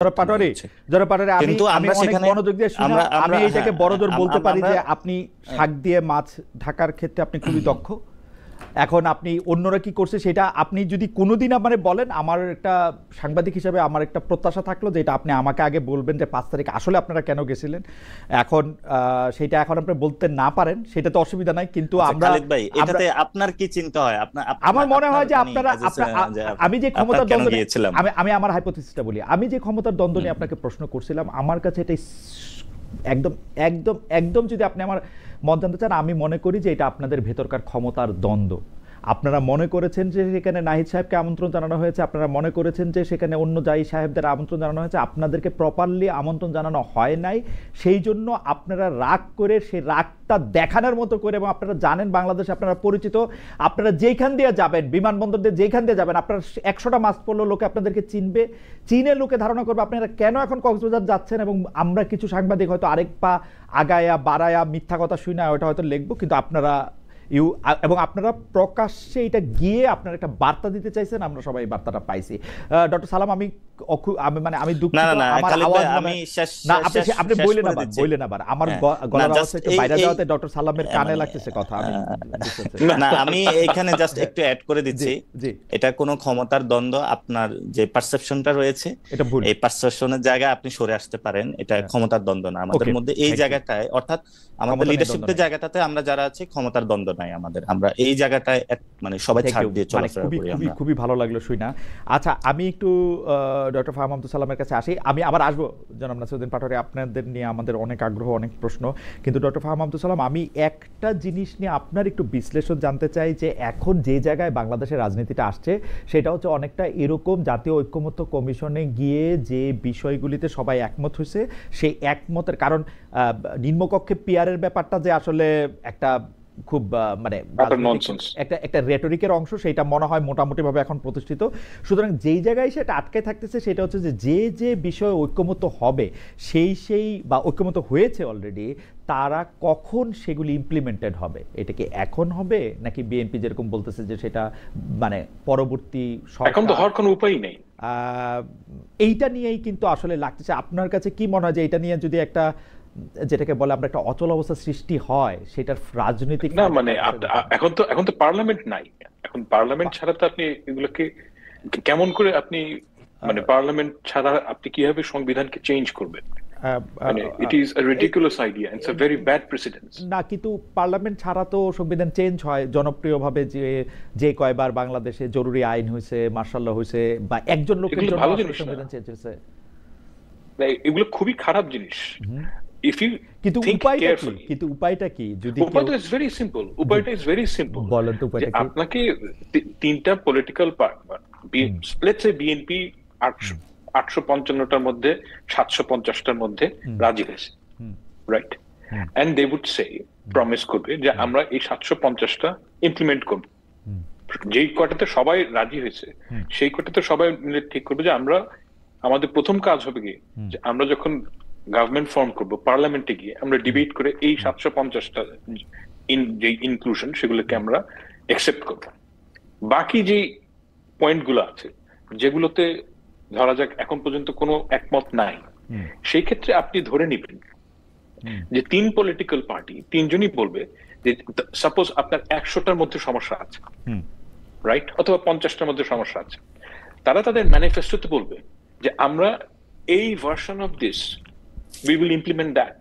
পাটোয়ারি আমি কিন্তু আমি আমরা অনেক সেখানে মনোযোগ দিয়ে শুনি। আমি এটাকে বড়জোর বলতে পারি যে আপনি শাক দিয়ে মাছ ঢাকার ক্ষেত্রে আপনি খুবই দক্ষ। এখন আপনি অন্যরা কি করছে সেটা আপনি যদি কোনোদিন আমারে বলেন, আমার একটা সাংবাদিক হিসেবে আমার একটা প্রত্যাশা থাকলো যে এটা আপনি আমাকে আগে বলবেন যে 5 তারিখ আসলে আপনারা কেন গেছিলেন। এখন সেটা এখন আপনি বলতে না পারেন সেটা তো অসুবিধা নাই, কিন্তু আমরা খালেদ ভাই এটাতে আপনার কি চিন্তা হয়? আমার মনে হয় যে আপনারা আমি যে ক্ষমতার দ্বন্দ্ব আমি আমার হাইপোথিসিসটা বলি, আমি যে ক্ষমতার দ্বন্দ্ব নিয়ে আপনাকে প্রশ্ন করছিলাম, আমার কাছে এটা একদম একদম একদম যদি আপনি আমার মত জানতে চান, আমি মনে করি যে এটা আপনাদের ভেতরকার ক্ষমতার দ্বন্দ্ব। আপনারা মনে করেছেন যে সেখানে নাহিদ সাহেবকে আমন্ত্রণ জানানো হয়েছে, আপনারা মনে করেছেন যে সেখানে অন্য জাহি সাহেবদের আমন্ত্রণ জানানো হয়েছে, আপনাদেরকে প্রপারলি আমন্ত্রণ জানানো হয় নাই। সেই জন্য আপনারা রাগ করে সেই রাগটা দেখানোর মতো করে, এবং আপনারা জানেন বাংলাদেশে আপনারা পরিচিত, আপনারা যেখান দিয়ে যাবেন, বিমানবন্দর দিয়ে যেখান দিয়ে যাবেন, আপনারা 100টা মাস্ক পরলেও লোকে আপনাদেরকে চিনবে, চীনের লোকে ধারণা করবে আপনারা কেন এখন কক্সবাজার যাচ্ছেন। এবং আমরা কিছু সাংবাদিক হয়তো আরেক পা আগায়া বাড়ায়া মিথ্যা কথা শুই না, ওটা হয়তো লিখবো, কিন্তু আপনারা এবং আপনারা প্রকাশ্যে এটা গিয়ে আপনারা একটা বার্তা দিতে চাইছেন, আমরা সবাই এই বার্তাটা পাইছি। ডক্টর সালাম, আমি মানে আমি দুঃখিত, আমার আওয়াজ না আপনি বললেন আবার আমার গলার আওয়াজ একটু বাইরে যাওয়াতে ডক্টর সালামের কানে লাগতেছে কথা। আমি এখানে জাস্ট একটু অ্যাড করে দিচ্ছি, এটা কোনো ক্ষমতার দ্বন্দ্ব, আপনার যে পারসেপশনটা রয়েছে এই পারসেপশনের জায়গায় আপনি সরে আসতে পারেন, এটা ক্ষমতার দ্বন্দ্ব না আমাদের মধ্যে। এই জায়গাটায় অর্থাৎ আমাদের লিডারশিপের জায়গাটাতে আমরা যারা আছি ক্ষমতার দ্বন্দ্ব নাই আমাদের, আমরা এই জায়গাটায় মানে সবাই ছাড় দিয়ে চলাফেরা করি। খুবই ভালো লাগলো শুই না। আচ্ছা, আমি একটু ডক্টর ফাহাম আব্দুল সালামের কাছে আসি, আমি আবার আসবো জনাব নাসিরউদ্দিন পাটোয়ারি, আপনাদের নিয়ে আমাদের অনেক আগ্রহ, অনেক প্রশ্ন, কিন্তু ডক্টর ফাহাম আব্দুল সালাম, আমি একটা জিনিস নিয়ে আপনার একটু বিশ্লেষণ জানতে চাই, যে এখন যে জায়গায় বাংলাদেশের রাজনীতিটা আসছে সেটা হচ্ছে অনেকটা এরকম, জাতীয় ঐক্যমত্য কমিশনে গিয়ে যে বিষয়গুলিতে সবাই একমত হয়েছে, সেই একমতের কারণ নিম্নকক্ষে পিয়ারের ব্যাপারটা যে আসলে একটা খুব মানে একটা রেটরিকের অংশ, সেটা মনে হয় মোটামুটিভাবে এখন প্রতিষ্ঠিত। সুতরাং যেই জায়গায় সেটা আটকে থাকতেছে সেটা হচ্ছে যে যে বিষয়ে ঐক্যমত্য হবে সেই বা ঐক্যমত্য হয়েছে অলরেডি, তারা কখন সেগুলি ইমপ্লিমেন্টেড হবে, এটা কি এখন হবে নাকি বিএনপি যেরকম বলতেছে যে সেটা মানে পরবর্তী, এখন তো হওয়ার কোনো উপায় নেই, এইটা নিয়েই কিন্তু আসলে লাগতেছে। আপনার কাছে কি মনে হয় যে এটা নিয়ে যদি একটা, যেটাকে বলে আমরা একটা অচল অবস্থা সৃষ্টি হয়, সেটার রাজনৈতিক না মানে এখন তো পার্লামেন্ট নাই, এখন পার্লামেন্ট ছাড়া তো আপনি এগুলোকে কেমন করে আপনি মানে পার্লামেন্ট ছাড়া আপনি কিভাবে সংবিধানকে চেঞ্জ করবেন? It is a ridiculous idea, it's a very bad precedence. না, কিন্তু পার্লামেন্ট ছাড়া তো সংবিধান চেঞ্জ হয় জনপ্রিয়ভাবে, যে কয়বার বাংলাদেশে জরুরি আইন হয়েছে, মার্শাল ল হয়েছে, বা একজন লোকের জন্য সংবিধান চেঞ্জ হয়েছে, এগুলো খুবই খারাপ জিনিস। কিন্তু উপায়টা কি? যদি উপায়টা ইজ ভেরি সিম্পল, বলেন তো উপায়টা কি? আপনাকে তিনটা political party, let's say BNP 855টার মধ্যে 750টার মধ্যে রাজি হয়েছে, right? And they would say, promise করবে যে আমরা এই 750টা ইমপ্লিমেন্ট করব। যেই কটাতে সবাই রাজি হয়েছে সেই কটাতে সবাই মিলে ঠিক করবে যে আমরা, আমাদের প্রথম কাজ হবে কি, যে আমরা যখন গভর্নমেন্ট ফর্ম করব, পার্লামেন্টে গিয়ে আমরা ডিবেট করে এই 750টা যে ইনক্লুশন সেগুলোকে আমরা অ্যাকসেপ্ট করব। বাকি যে পয়েন্টগুলো আছে যেগুলোতে ধরা যাক এখন পর্যন্ত কোনো একমত নাই, সেই ক্ষেত্রে আপনি ধরে নিবেন যে তিন পলিটিক্যাল পার্টি তিনজনই বলবে যে সাপোজ আপনার 100টার মধ্যে সমস্যা আছে, রাইট, অথবা 50টার মধ্যে সমস্যা আছে, তারা তাদের ম্যানিফেস্টোতে বলবে যে আমরা এই version of this we will implement that,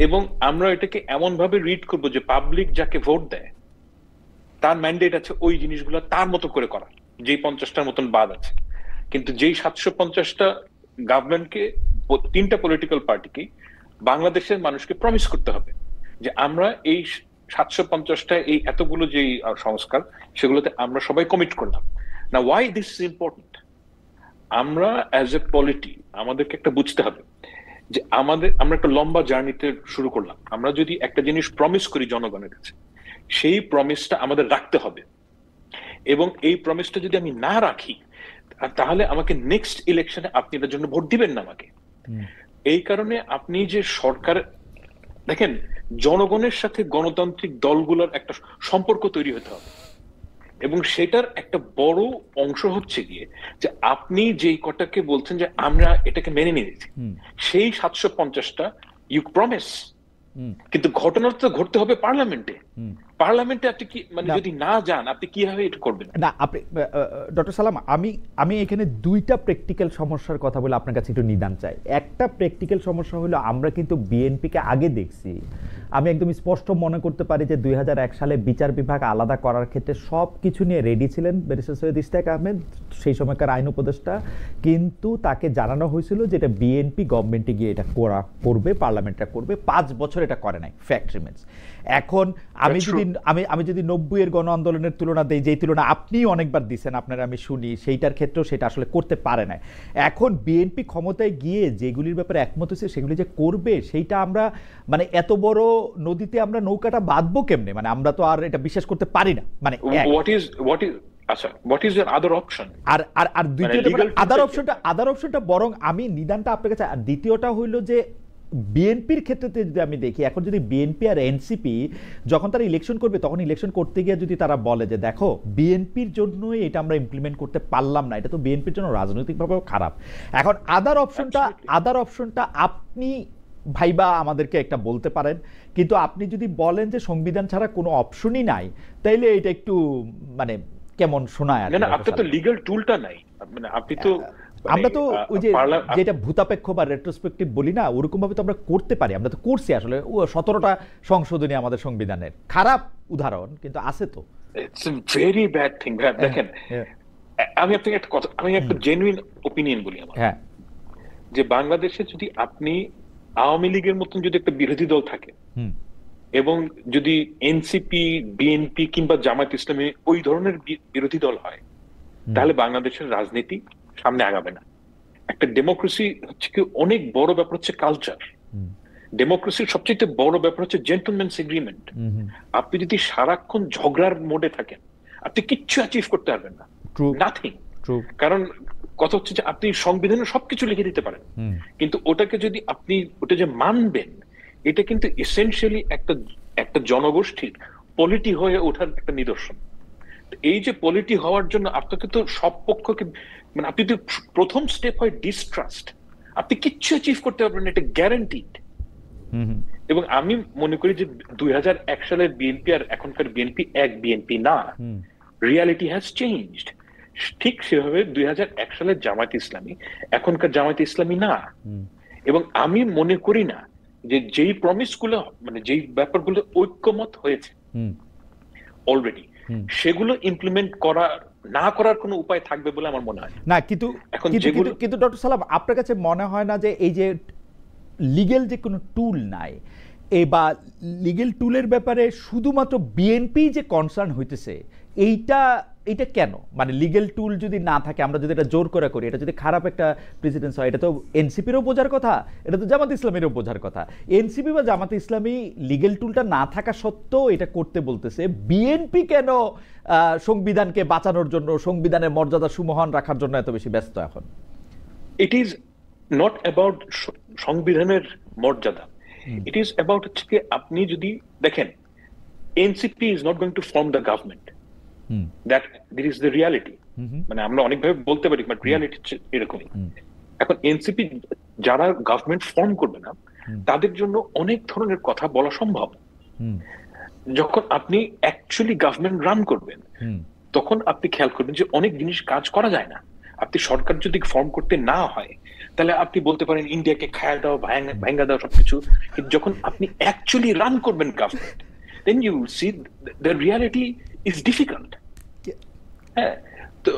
এবং আমরা এটাকে এমন ভাবে রিড করব যে পাবলিক যাকে ভোট দেয় তার ম্যান্ডেট আছে ওই জিনিসগুলো তার মতো করে করা, যেই 50টার মতন বাদ আছে। কিন্তু যেই 750টা গভর্নমেন্টকে, তিনটা পলিটিক্যাল পার্টিকে বাংলাদেশের মানুষকে প্রমিস করতে হবে যে আমরা এই 750টা এই এতগুলো যে সংস্কার সেগুলোতে আমরা সবাই কমিট করলাম। না, ওয়াই দিস ইজ ইম্পর্টেন্ট, আমরা অ্যাজ এ পলিটি আমাদেরকে একটা বুঝতে হবে যে আমরা একটা লম্বা জার্নিতে শুরু করলাম। আমরা যদি একটা জিনিস প্রমিস করি জনগণের কাছে, সেই প্রমিসটা আমাদের রাখতে হবে, এবং এই প্রমিসটা যদি আমি না রাখি তাহলে আমাকে নেক্সট ইলেকশনে আপনি এটার জন্য ভোট দিবেন না আমাকে। এই কারণে আপনি যে সরকার দেখেন, জনগণের সাথে গণতান্ত্রিক দলগুলোর একটা সম্পর্ক তৈরি হতে হবে, এবং সেটার একটা বড় অংশ হচ্ছে গিয়ে যে আপনি যেই কটাকে বলছেন যে আমরা এটাকে মেনে নিয়েছি, সেই 750টা ইউ প্রমিস, কিন্তু ঘটনা তো ঘটতে হবে পার্লামেন্টে। পার্লামেন্টে আপনি কি মানে যদি না যান আপনি কিভাবে এটা করবেন? না আপনি ডক্টর সালাম, আমি এখানে দুইটা প্র্যাকটিক্যাল সমস্যার কথা বলে আপনার কাছে একটু নিদান চাই। একটা প্র্যাকটিক্যাল সমস্যা হলো আমরা কিন্তু বিএনপিকে আগে দেখছি, আমি একদম স্পষ্ট মনে করতে পারি যে 2001 সালে বিচার বিভাগ আলাদা করার ক্ষেত্রে সব কিছু নিয়ে রেডি ছিলেন ব্যারিস্টার সৈয়দ ইশতিয়াক আহমেদ, সেই সময়কার আইন উপদেষ্টা, কিন্তু তাকে জানানো হয়েছিল যে এটা বিএনপি গভর্নমেন্টে গিয়ে এটা করবে, পার্লামেন্টটা করবে, 5 বছর এটা করে নাই, ফ্যাক্ট রিমেন্স। এখন আমি যদি 90-এর গণ আন্দোলনের তুলনা দেই, যেই তুলনা আপনিই অনেকবার দিচ্ছেন, আপনারা আমি শুনি, সেইটার ক্ষেত্রেও সেটা আসলে করতে পারে না। এখন বিএনপি ক্ষমতায় গিয়ে যেগুলির ব্যাপারে একমত হয়েছে সেগুলি যে করবে, সেইটা আমরা মানে এত বড় নদীতে আমরা নৌকাটা বাঁধবো কেমনে? মানে আমরা তো আর এটা বিশ্বাস করতে পারি না। মানে আচ্ছা, what is your other option? আর দ্বিতীয়টা আদার অপশনটা বরং আমি নিদানটা আপনার কাছে। আর দ্বিতীয়টা হইল যে বিএনপির ক্ষেত্রে যদি আমি দেখি, এখন যদি বিএনপি আর এনসিপি যখন তারা ইলেকশন করবে, তখন ইলেকশন করতে গিয়ে যদি তারা বলে যে দেখো বিএনপির জন্যই এটা আমরা ইমপ্লিমেন্ট করতে পারলাম না, এটা তো বিএনপির জন্য রাজনৈতিকভাবেও খারাপ। এখন আদার অপশনটা আপনি ভাইবা আমাদেরকে একটা বলতে পারেন, কিন্তু আপনি যদি বলেন যে সংবিধান ছাড়া কোনো অপশনই নাই, তাইলে এটা একটু মানে কেমন শোনায়। না, আপনার তো লিগ্যাল টুলটা নাই, মানে আপনি তো আমরা তো ওই যে যেটা ভূতাপেক্ষ বা রেট্রোস্পেক্টিভ বলি না, ওরকম ভাবে তো আমরা করতে পারি। আমরা তো করছি আসলে 17টা সংশোধনী আমাদের সংবিধানের, খারাপ উদাহরণ কিন্তু আছে তো। It's a very bad thing. দেখেন, আমি আপনাকে একটা কথা, আমি একটা জেনুইন ওপিনিয়ন বলি আমার, যে বাংলাদেশে যদি আপনি আওয়ামী লীগের মতন যদি একটা বিরোধী দল থাকে এবং যদি এনসিপি, বিএনপি কিংবা জামায়াত ইসলামী ওই ধরনের বিরোধী দল হয়, তাহলে বাংলাদেশের রাজনীতি সামনে আগাবে না। একটা ডেমোক্রেসি হচ্ছে কি অনেক বড় ব্যাপার হচ্ছে কালচার। ডেমোক্রেসির সবচেয়ে বড় ব্যাপার হচ্ছে জেন্টলম্যানস এগ্রিমেন্ট। আপনি যদি সারাক্ষণ ঝগড়ার মোডে থাকেন, আপনি কিচ্ছু অ্যাচিভ করতে পারবেন না, নাথিং। কারণ কথা হচ্ছে যে আপনি সংবিধানে সবকিছু লিখে দিতে পারেন, কিন্তু ওটাকে যদি আপনি ওটা যে মানবেন, এটা কিন্তু এসেনশিয়ালি একটা জনগোষ্ঠীর পলিটি হয়ে ওঠার একটা নিদর্শন। এই যে পলিটি হওয়ার জন্য আপনাকে তো সব পক্ষকে, মানে আপনি তো প্রথম স্টেপ হয় ডিস্ট্রাস্ট, আপনি কিচ্ছু অ্যাচিভ করতে পারবেন না, এটা গ্যারান্টিড। এবং আমি মনে করি যে 2001 সালের বিএনপি আর এখনকার বিএনপি এক বিএনপি না, রিয়ালিটি হ্যাজ চেঞ্জড। ঠিক সেভাবে 2001 সালের জামায়াত ইসলামী এখনকার জামায়াত ইসলামী না। এবং আমি মনে করি না যে যেই প্রমিস গুলো, মানে যেই ব্যাপারগুলো ঐক্যমত হয়েছে অলরেডি, সেগুলো ইমপ্লিমেন্ট না করার কোনো উপায় থাকবে বলে আমার মনে হয় না। কিন্তু ডক্টর সালাম, আপনার কাছে মনে হয় না যে এই যে লিগ্যাল যে কোনো টুল নাই, বা লিগ্যাল টুলের ব্যাপারে শুধুমাত্র বিএনপি যে কনসার্ন হইতেছে, এইটা কেন? মানে লিগ্যাল টুল যদি না থাকে, আমরা যদি এটা জোর করে করি, এটা যদি খারাপ একটা প্রেসিডেন্স হয়, এটা তো এনসিপিরও বোঝার কথা, এটা তো জামাত ইসলামীরও বোঝার কথা। এনসিপি বা জামাত ইসলামী লিগ্যাল টুলটা না থাকা সত্ত্বেও এটা করতে বলতেছে, বিএনপি কেন সংবিধানকে বাঁচানোর জন্য, সংবিধানের মর্যাদা সুমহান রাখার জন্য এত বেশি ব্যস্ত এখন? ইট ইজ নট অ্যাবাউট সংবিধানের মর্যাদা, ইট ইজ অ্যাবাউট হচ্ছে কি আপনি যদি দেখেন, NCP is not going to form the government, that this is the reality. মানে আমরা অনেকভাবে বলতে পারি, বাট রিয়ালিটি এরকমই। এখন এনসিপি যারা গভর্নমেন্ট ফর্ম করবে না, তাদের জন্য অনেক ধরনের কথা বলা সম্ভব। যখন আপনি অ্যাকচুয়ালি গভর্নমেন্ট রান করবেন, তখন আপনি খেয়াল করবেন যে অনেক জিনিস কাজ করা যায় না। আপনি সরকার যদি ফর্ম করতে না হয়, তাহলে আপনি বলতে পারেন ইন্ডিয়াকে খায়া দাও, ভাঙ্গা দাও, সবকিছু। কিন্তু যখন আপনি অ্যাকচুয়ালি রান করবেন government, then you will see the reality is difficult. হ্যাঁ, তো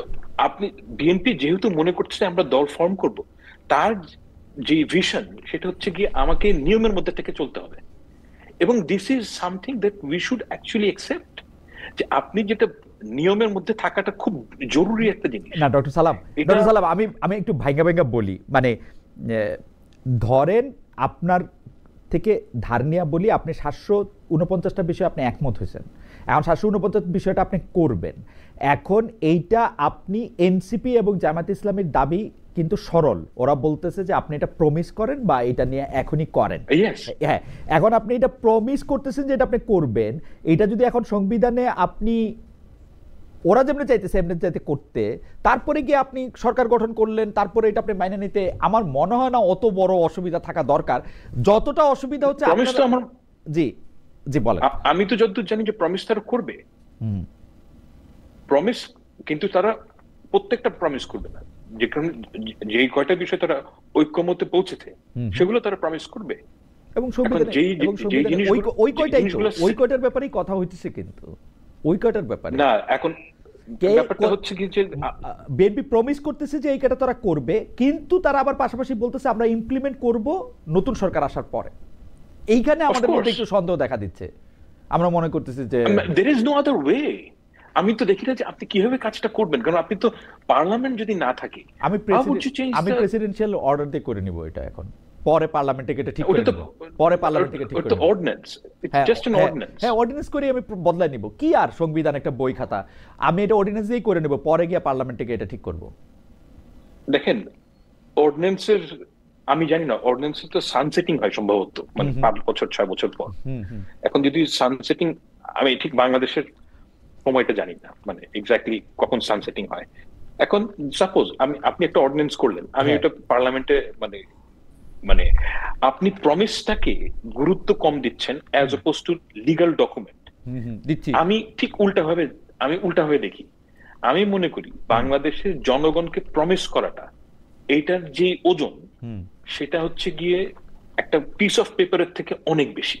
আপনি বিএনপি যেহেতু মনে করছে আমরা দল ফর্ম করব, তার যে ভিশন সেটা হচ্ছে গিয়ে আমাকে নিয়মের মধ্যে থেকে চলতে হবে। এবং this is something that we should actually accept, যে আপনি যেটা নিয়মের মধ্যে থাকাটা খুব জরুরি একটা জিনিস। না ডক্টর সালাম, আমি একটু ভাঙ্গা বলি, মানে ধরেন আপনার থেকে ধার নিয়ে বলি, আপনি 749টা বিষয়ে আপনি একমত হয়েছেন, এখন 749 বিষয়টা আপনি করবেন। এখন এইটা আপনি এনসিপি এবং জামায়াত ইসলামীর দাবি কিন্তু সরল, ওরা বলতেছে যে আপনি এটা প্রমিস করেন বা এটা নিয়ে এখনই করেন। হ্যাঁ, এখন আপনি এটা প্রমিস করতেছেন যে এটা আপনি করবেন, এটা যদি এখন সংবিধানে আপনি ওরা যেমনি চাইতেছে এমনি চাইতে করতে, তারপরে গিয়ে আপনি সরকার গঠন করলেন, তারপরে এটা আপনি মাইনে নিতে আমার মনে হয় না অত বড় অসুবিধা থাকা দরকার। যতটা অসুবিধা হচ্ছে জি জি বলেন। আমি তো যতদূর জানি যে প্রমিস তারা করবে, প্রমিস, কিন্তু তারা প্রত্যেকটা প্রমিস করবে না। যেই কয়টা বিষয় তারা ঐক্যমতে পৌঁছেছে সেগুলো তারা প্রমিস করবে, এবং ওই কয়টার ব্যাপারেই কথা হইতেছে, কিন্তু ওই কয়টার ব্যাপারে না। এখন ব্যাপারটা হচ্ছে কি যে বিএনপি প্রমিস করতেছে যে এই কয়টা তারা করবে, কিন্তু তারা আবার পাশাপাশি বলতেছে আমরা ইমপ্লিমেন্ট করব নতুন সরকার আসার পরে। এইখানে আমাদের মধ্যে একটু সন্দেহ দেখা দিচ্ছে। আমরা মনে করতেছি যে there is no other way। আমি তো দেখি না যে আপনি কিভাবে কাজটা করবেন, কারণ আপনি তো পার্লামেন্ট যদি না থাকে। আমি প্রেসিডেন্সিয়াল অর্ডার দিয়ে করে নিব এটা, এখন পরে পার্লামেন্টে এটা ঠিক করে নিব, পরে পার্লামেন্টে ঠিক করে নিব। Ordinance, it's just an ordinance. হ্যাঁ, অর্ডিন্যান্স করে আমি বদলাই নিব, কি আর সংবিধান একটা বই খাতা, আমি এটা অর্ডিন্যান্স দিয়েই করে নিব, পরে গিয়ে পার্লামেন্টে এটা ঠিক করব। দেখেন অর্ডিন্যান্সের, আমি জানি না, অর্ডিন্যান্সের তো সানসেটিং হয় সম্ভবত, মানে 5 বছর 6 বছর পর। এখন যদি সানসেটিং, আমি ঠিক বাংলাদেশের সময়টা জানি না, মানে এক্স্যাক্টলি কখন সানসেটিং হয়। এখন সাপোজ আপনি একটা অর্ডিন্যান্স করলেন, আমি এটা পার্লামেন্টে মানে আপনি প্রমিসটাকে গুরুত্ব কম দিচ্ছেন as oppose to legal document. আমি ঠিক উল্টাভাবে দেখি। আমি মনে করি বাংলাদেশের জনগণকে প্রমিস করাটা, এইটার যে ওজন সেটা হচ্ছে গিয়ে একটা পিস অফ পেপারের থেকে অনেক বেশি।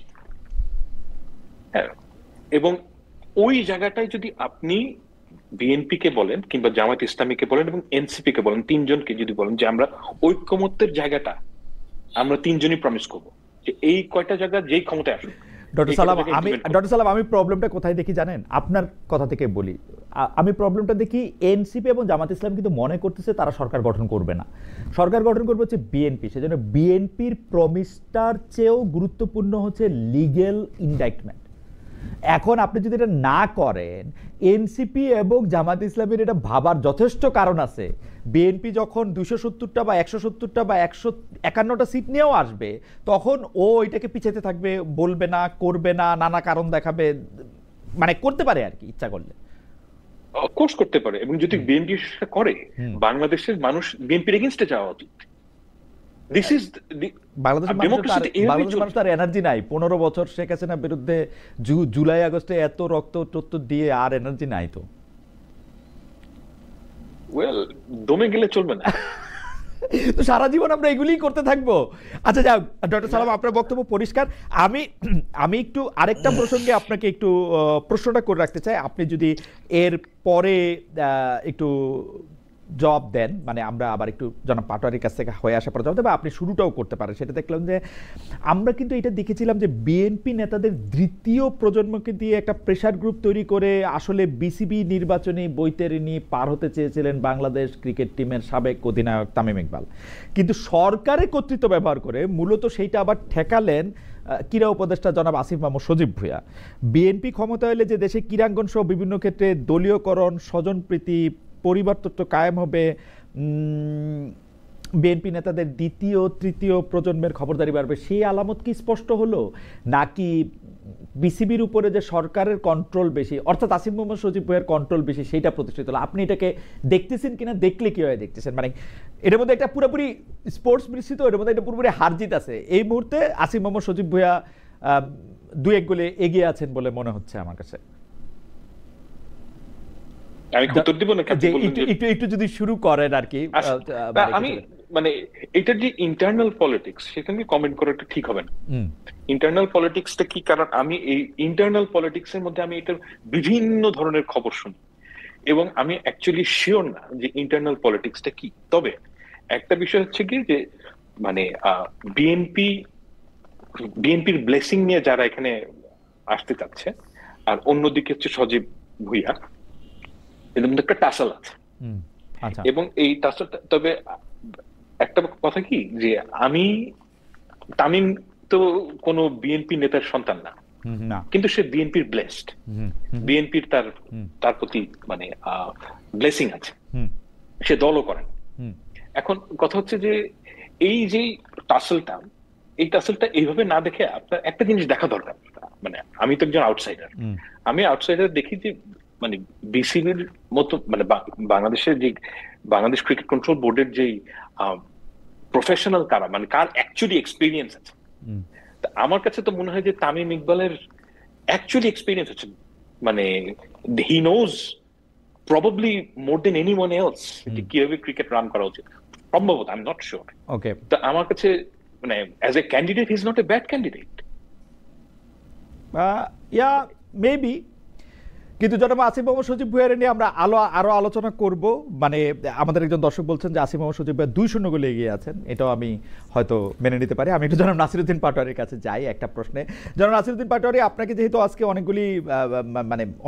হ্যাঁ, এবং ওই জায়গাটায় যদি আপনি বিএনপি কে বলেন কিংবা জামায়াত ইসলামীকে বলেন এবং এনসিপি কে বলেন, তিনজনকে যদি বলেন যে আমরা ঐক্যমত্যের জায়গাটা আমরা তিনজনই প্রমিস করবো যে এই কয়টা জায়গা যেই ক্ষমতায় আসুক। ডক্টর সালাম, আমি প্রবলেমটা কোথায় দেখি জানেন? আপনার কথা থেকে বলি, আমি প্রবলেমটা দেখি এনসিপি এবং জামাত ইসলাম কিন্তু মনে করতেছে তারা সরকার গঠন করবে না, সরকার গঠন করবে হচ্ছে বিএনপি। সেজন্য বিএনপির প্রমিসটার চেয়েও গুরুত্বপূর্ণ হচ্ছে লিগ্যাল ইনডাইটমেন্ট। এখন আপনি যদি এটা না করেন, এনসিপি এবং জামাত ইসলামের এটা ভাবার যথেষ্ট কারণ আছে। বিএনপি যখন 270টা বা 170টা বা 151টা সিট নিয়েও আসবে, তখন ও এটাকে পিছাতে থাকবে, বলবে না, করবে না, নানা কারণ দেখাবে, মানে করতে পারে আর কি ইচ্ছা করলে। অফকোর্স করতে পারে, এবং যদি বিএনপি করে, বাংলাদেশের মানুষ বিএনপির এগেইনস্টে যাওয়া উচিত। বাংলাদেশের মানুষ তার এনার্জি নাই। 15 বছর শেখ হাসিনার বিরুদ্ধে জুলাই আগস্টে এত রক্ত টত্ত দিয়ে আর এনার্জি নাই তো। দমে গেলে চলবে না, তো সারা জীবন আমরা এগুলিই করতে থাকবো। আচ্ছা যাও ডক্টর সালাম, আপনার বক্তব্য পরিষ্কার। আমি একটু আরেকটা প্রসঙ্গে আপনাকে একটু প্রশ্নটা করে রাখতে চাই, আপনি যদি এর পরে একটু জবাব দেন, মানে আমরা আবার একটু জনাব পাটোয়ারির কাছ থেকে হয়ে আসার পর জবাব দেবো, আপনি শুরুটাও করতে পারেন। সেটা দেখলাম যে আমরা কিন্তু এটা দেখেছিলাম যে বিএনপি নেতাদের দ্বিতীয় প্রজন্মকে দিয়ে একটা প্রেশার গ্রুপ তৈরি করে আসলে বিসিবি নির্বাচনী বৈতরণী পার হতে চেয়েছিলেন বাংলাদেশ ক্রিকেট টিমের সাবেক অধিনায়ক তামিম ইকবাল, কিন্তু সরকারের কর্তৃত্ব ব্যবহার করে মূলত সেইটা আবার ঠেকালেন ক্রীড়া উপদেষ্টা জনাব আসিফ মাহমুদ সজীব ভুঁইয়া। বিএনপি ক্ষমতা হলে যে দেশে ক্রীড়াঙ্গন সহ বিভিন্ন ক্ষেত্রে দলীয়করণ, স্বজনপ্রীতি, পরিবারতত্ত্ব কায়েম হবে, বিএনপি নেতাদের দ্বিতীয় তৃতীয় প্রজন্মের খবরদারি বাড়বে, সেই আলামত কি স্পষ্ট হলো, নাকি বিসিবির উপরে যে সরকারের কন্ট্রোল বেশি, অর্থাৎ আসিফ মোহাম্মদ সজীব ভুঁইয়ার কন্ট্রোল বেশি, সেইটা প্রতিষ্ঠিত হলো? আপনি এটাকে দেখতেছেন কিনা, দেখলে কিভাবে দেখতেছেন? মানে এটার মধ্যে একটা পুরোপুরি স্পোর্টস মিশ্রিত, এটার মধ্যে একটা পুরোপুরি হার জিত আছে। এই মুহূর্তে আসিফ মোহাম্মদ সজীব ভুঁইয়া 2-1 গোলে এগিয়ে আছেন বলে মনে হচ্ছে আমার কাছে। আমি উত্তর দিব না, একটু যদি শুরু করেন আর কি। আমি মানে এটা যে ইন্টারনাল পলিটিক্স, সেখানে কমেন্ট করাটা ঠিক হবে না। ইন্টারনাল পলিটিক্সটা কি? কারণ আমি এই ইন্টারনাল পলিটিক্স এর মধ্যে আমি এটা বিভিন্ন ধরনের খবর শুনি, এবং আমি অ্যাকচুয়ালি শিওর না যে ইন্টারনাল পলিটিক্সটা কি। তবে একটা বিষয় হচ্ছে কি, যে মানে বিএনপির ব্লেসিং নিয়ে যারা এখানে আসতে চাচ্ছে, আর অন্যদিকে হচ্ছে সজীব ভুঁইয়া, এর মধ্যে একটা টাসাল আছে। এবং এই টাসালটা, তবে একটা কথা কি, যে তামিম তো কোনো বিএনপি নেতার সন্তান না, কিন্তু সে বিএনপির ব্লেসড, বিএনপির তার প্রতি মানে ব্লেসিং আছে, সে দলও করেন। এখন কথা হচ্ছে যে এই যে টাসেলটা, এই টাসেলটা এইভাবে না দেখে আপনার একটা জিনিস দেখা দরকার। মানে আমি তো একজন আউটসাইডার, আমি আউটসাইডার দেখি যে মানে বিসিবির মতো মানে বাংলাদেশের যে বাংলাদেশ ক্রিকেট কন্ট্রোল বোর্ডের যে প্রফেশনাল কারা, মানে কার অ্যাকচুয়ালি এক্সপিরিয়েন্স আছে, আমার কাছে তো মনে হয় যে তামিম ইকবালের অ্যাকচুয়ালি এক্সপিরিয়েন্স আছে, মানে he knows probably more than anyone else যে কিভাবে ক্রিকেট রান করা উচিত, সম্ভবত, I am not sure. Okay, তো আমার কাছে মানে as a candidate he is not a bad candidate. Yeah maybe, কিন্তু জনাব আসিফ মোহাম্মদ সজীব ভুঁইয়ারে নিয়ে আমরা আরো আলোচনা করব। মানে আমাদের একজন দর্শক বলছেন যে আসিফ মোহাম্মদ সজীব ভুঁইয়া 2-0 গোলে এগিয়ে আছেন, এটাও আমি হয়তো মেনে নিতে পারি। আমি একটু জনাব নাসিরউদ্দিন পাটোয়ারির কাছে যাই একটা প্রশ্নে। জনাব নাসিরউদ্দিন পাটোয়ারি, আপনাকে যেহেতু আজকে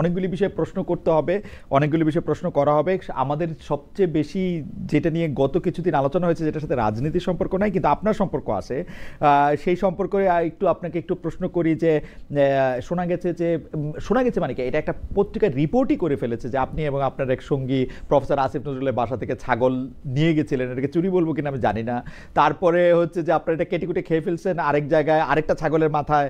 অনেকগুলি বিষয়ে প্রশ্ন করতে হবে, অনেকগুলি বিষয়ে প্রশ্ন করা হবে, আমাদের সবচেয়ে বেশি যেটা নিয়ে গত কিছুদিন আলোচনা হয়েছে, যেটার সাথে রাজনীতির সম্পর্ক নাই কিন্তু আপনার সম্পর্ক আছে, সেই সম্পর্কে আপনাকে একটু প্রশ্ন করি যে শোনা গেছে মানে কি, এটা একটা পত্রিকার রিপোর্টই করে ফেলেছে যে আপনি এবং আপনার এক সঙ্গী প্রফেসর আসিফ নজরুলের বাসা থেকে ছাগল নিয়ে গেছিলেন, এটাকে চুরি বলবো কিনা আমি জানি না। তারপরে হচ্ছে যে আপনারা এটা কেটে কুটে খেয়ে ফেলছেন, আরেক জায়গায় আরেকটা ছাগলের মাথায়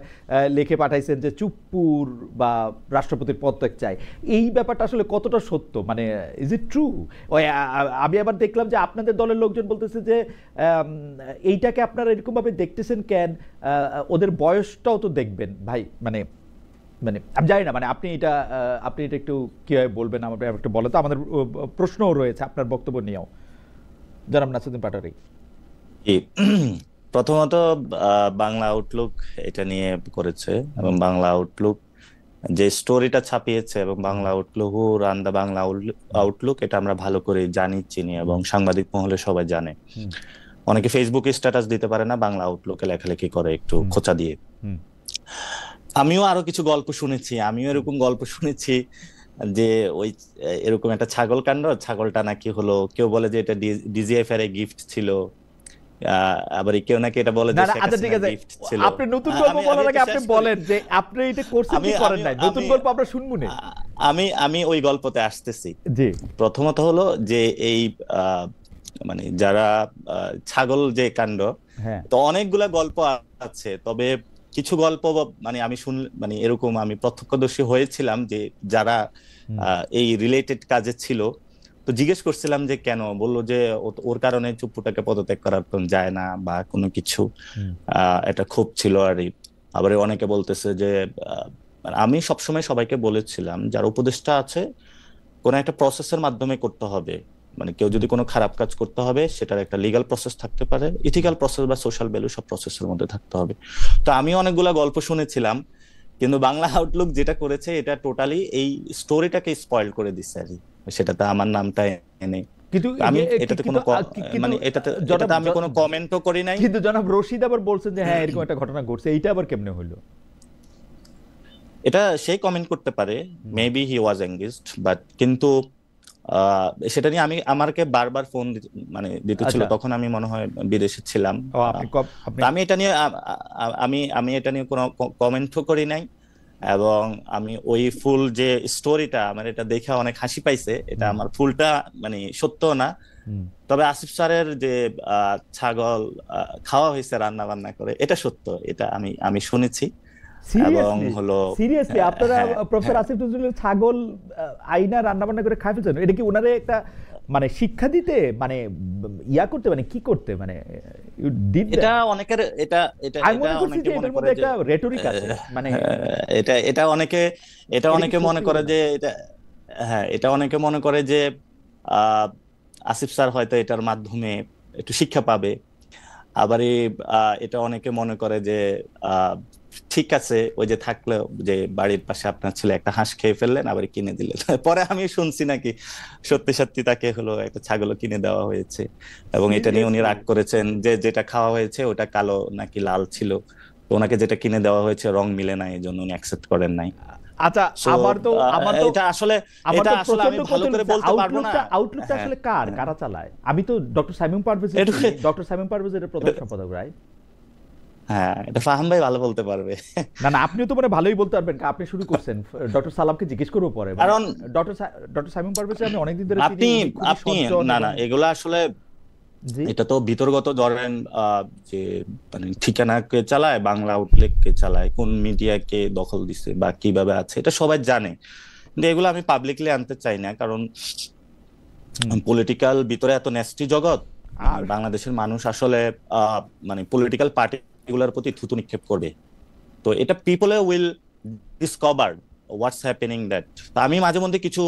লিখে পাঠাইছেন যে চুপ্পুর বা রাষ্ট্রপতির পদত্যাগ চাই। এই ব্যাপারটা আসলে কতটা সত্য, মানে ইজ ইট ট্রু? আমি আবার দেখলাম যে আপনাদের দলের লোকজন বলতেছে যে এইটাকে আপনারা এরকমভাবে দেখতেছেন কেন, ওদের বয়সটাও তো দেখবেন ভাই। মানে আমি জানি না, মানে আপনি এটা একটু কিভাবে বলবেন আমাকে একটু বলেন তো। আমাদের প্রশ্নও রয়েছে আপনার বক্তব্য নিয়েও, জনাব নাসিরউদ্দিন পাটোয়ারি। প্রথমত বাংলা আউটলুক এটা নিয়ে করেছে, এবং বাংলা আউটলুক যে স্টোরিটা ছাপিয়েছে, এবং বাংলা আউটলুক রান দা বাংলা আউটলুক, এটা আমরা ভালো করে জানি, চিনি, এবং সাংবাদিক মহলে সবাই জানে। অনেকে ফেসবুকে স্ট্যাটাস দিতে পারে না, বাংলা আউটলুকে লেখালেখি করে একটু খোঁচা দিয়ে। আমিও আরো কিছু গল্প শুনেছি, এরকম গল্প শুনেছি যে ওই এরকম একটা ছাগল কাণ্ড, ছাগলটা নাকি হলো, কেউ বলে যে এটা ডিজিএফ এর গিফট ছিল, আবার কেউ নাকি এটা বলে যে গিফট ছিল। আপনি নতুন গল্প বলার আগে আপনি বলেন যে আপনি এটা করছেন কি করেন নাই, নতুন গল্প আমরা শুনবো না। আমি ওই গল্পতে আসতেছি। জি, প্রথমত হলো যে এই মানে যারা ছাগল যে কাণ্ড, তো অনেকগুলা গল্প আছে, তবে কিছু গল্প মানে আমি মানে এরকম আমি প্রত্যক্ষদর্শী হয়েছিলাম যে যারা এই রিলেটেড কাজে ছিল, তো জিজ্ঞেস করছিলাম যে কেন, বললো যে ওর কারণে চুপ্পুটাকে পদত্যাগ করার যায় না বা কোনো কিছু, এটা খুব ছিল। আর আবার অনেকে বলতেছে যে আমি সবসময় সবাইকে বলেছিলাম যারা উপদেষ্টা আছে, কোন একটা প্রসেসের মাধ্যমে করতে হবে, মানে কেউ যদি কোনো খারাপ কাজ করতে হবে সেটার একটা লিগ্যাল প্রসেস থাকতে পারে, ইথিক্যাল প্রসেস বা সোশ্যাল ভ্যালু, সব প্রসেসের মধ্যে থাকতে হবে। তো আমি অনেকগুলা গল্প শুনেছিলাম, কিন্তু বাংলা আউটলুক যেটা করেছে এটা টোটালি এই স্টোরিটাকে স্পয়েল করে দিচ্ছে আর কি। সেটাতে আমার নামটা এনে, কিন্তু আমি এটাতে কোনো মানে এটাতে আমি কোনো কমেন্টও করি নাই। কিন্তু জনাব রশিদ আবার বলছেন যে হ্যাঁ এরকম একটা ঘটনা ঘটছে, এইটা আবার কেমনে হলো? এটা সেই কমেন্ট করতে পারে, maybe he was engaged, but কিন্তু সেটা নিয়ে আমাকে বারবার ফোন মানে দিতেছিল, তখন আমি মনে হয় বিদেশে ছিলাম। আমি এটা নিয়ে কোনো কমেন্টও করি নাই, এবং আমি ওই ফুল যে স্টোরিটা, আমার এটা দেখে অনেক হাসি পাইছে, এটা আমার ফুলটা মানে সত্য না, তবে আসিফ স্যারের যে ছাগল খাওয়া হয়েছে রান্না বান্না করে, এটা সত্য, এটা আমি শুনেছি। এবং হলো সিরিয়াসলি আপনারা প্রফেসর আসিফ নজরুলের ছাগল আইনা রান্না বান্না করে খাই ফেলছেন, এটা কি ওনারে একটা মানে শিক্ষা দিতে, মানে ইয়া করতে, মানে কি করতে, মানে এটা অনেকের আমি মনে করছি যে এটার মধ্যে একটা রেটরিক আছে, মানে এটা অনেকে মনে করে যে এটা অনেকে মনে করে যে আসিফ স্যার হয়তো এটার মাধ্যমে একটু শিক্ষা পাবে, আবার এটা অনেকে মনে করে যে ঠিক আছে, ওই যে থাকলো যে বাড়ির পাশে আপনার ছেলে একটা হাঁস খেয়ে ফেললেন আবার কিনে দিলেন। পরে আমি শুনছি নাকি সত্যি সত্যি তাকে হলো একটা ছাগলও কিনে দেওয়া হয়েছে, এবং এটা নিয়ে উনি রাগ করেছেন যে যেটা খাওয়া হয়েছে ওটা কালো নাকি লাল ছিল, তো ওনাকে যেটা কিনে দেওয়া হয়েছে রং মিলে নাই, এই জন্য উনি অ্যাকসেপ্ট করেন নাই। আচ্ছা, আমার তো এটা আসলে আমি ভালো করে বলতে পারবো না। আউটলুকটা আসলে কারা চালায়? আমি তো ডক্টর সাইমুম পারভেজের প্রধান সম্পাদক, রাইট? হ্যাঁ, এটা ফাহাম ভাই ভালো বলতে পারবে। না আপনিও তো মানে ভালোই বলতে পারবেন, আপনি শুরু করছেন। ডক্টর সালামকে জিজ্ঞেস করবো পরে, কারণ ডক্টর সাইমুম পারভেজ আমি অনেকদিন ধরে আপনি না এগুলা আসলে এটা তো ভিতরগত, ধরেন যে মানে ঠিকানাকে চালায়, বাংলা আউটলেটকে চালায়, কোন মিডিয়াকে দখল দিছে বা কিভাবে আছে, এটা সবাই জানে। কিন্তু এগুলো আমি পাবলিকলি আনতে চাই না, কারণ পলিটিক্যাল ভিতরে এত নেস্টি জগৎ, বাংলাদেশের মানুষ আসলে মানে পলিটিক্যাল পার্টিগুলোর প্রতি থুতু নিক্ষেপ করবে। তো এটা people will discover what's happening that. আমি মাঝে মধ্যে কিছু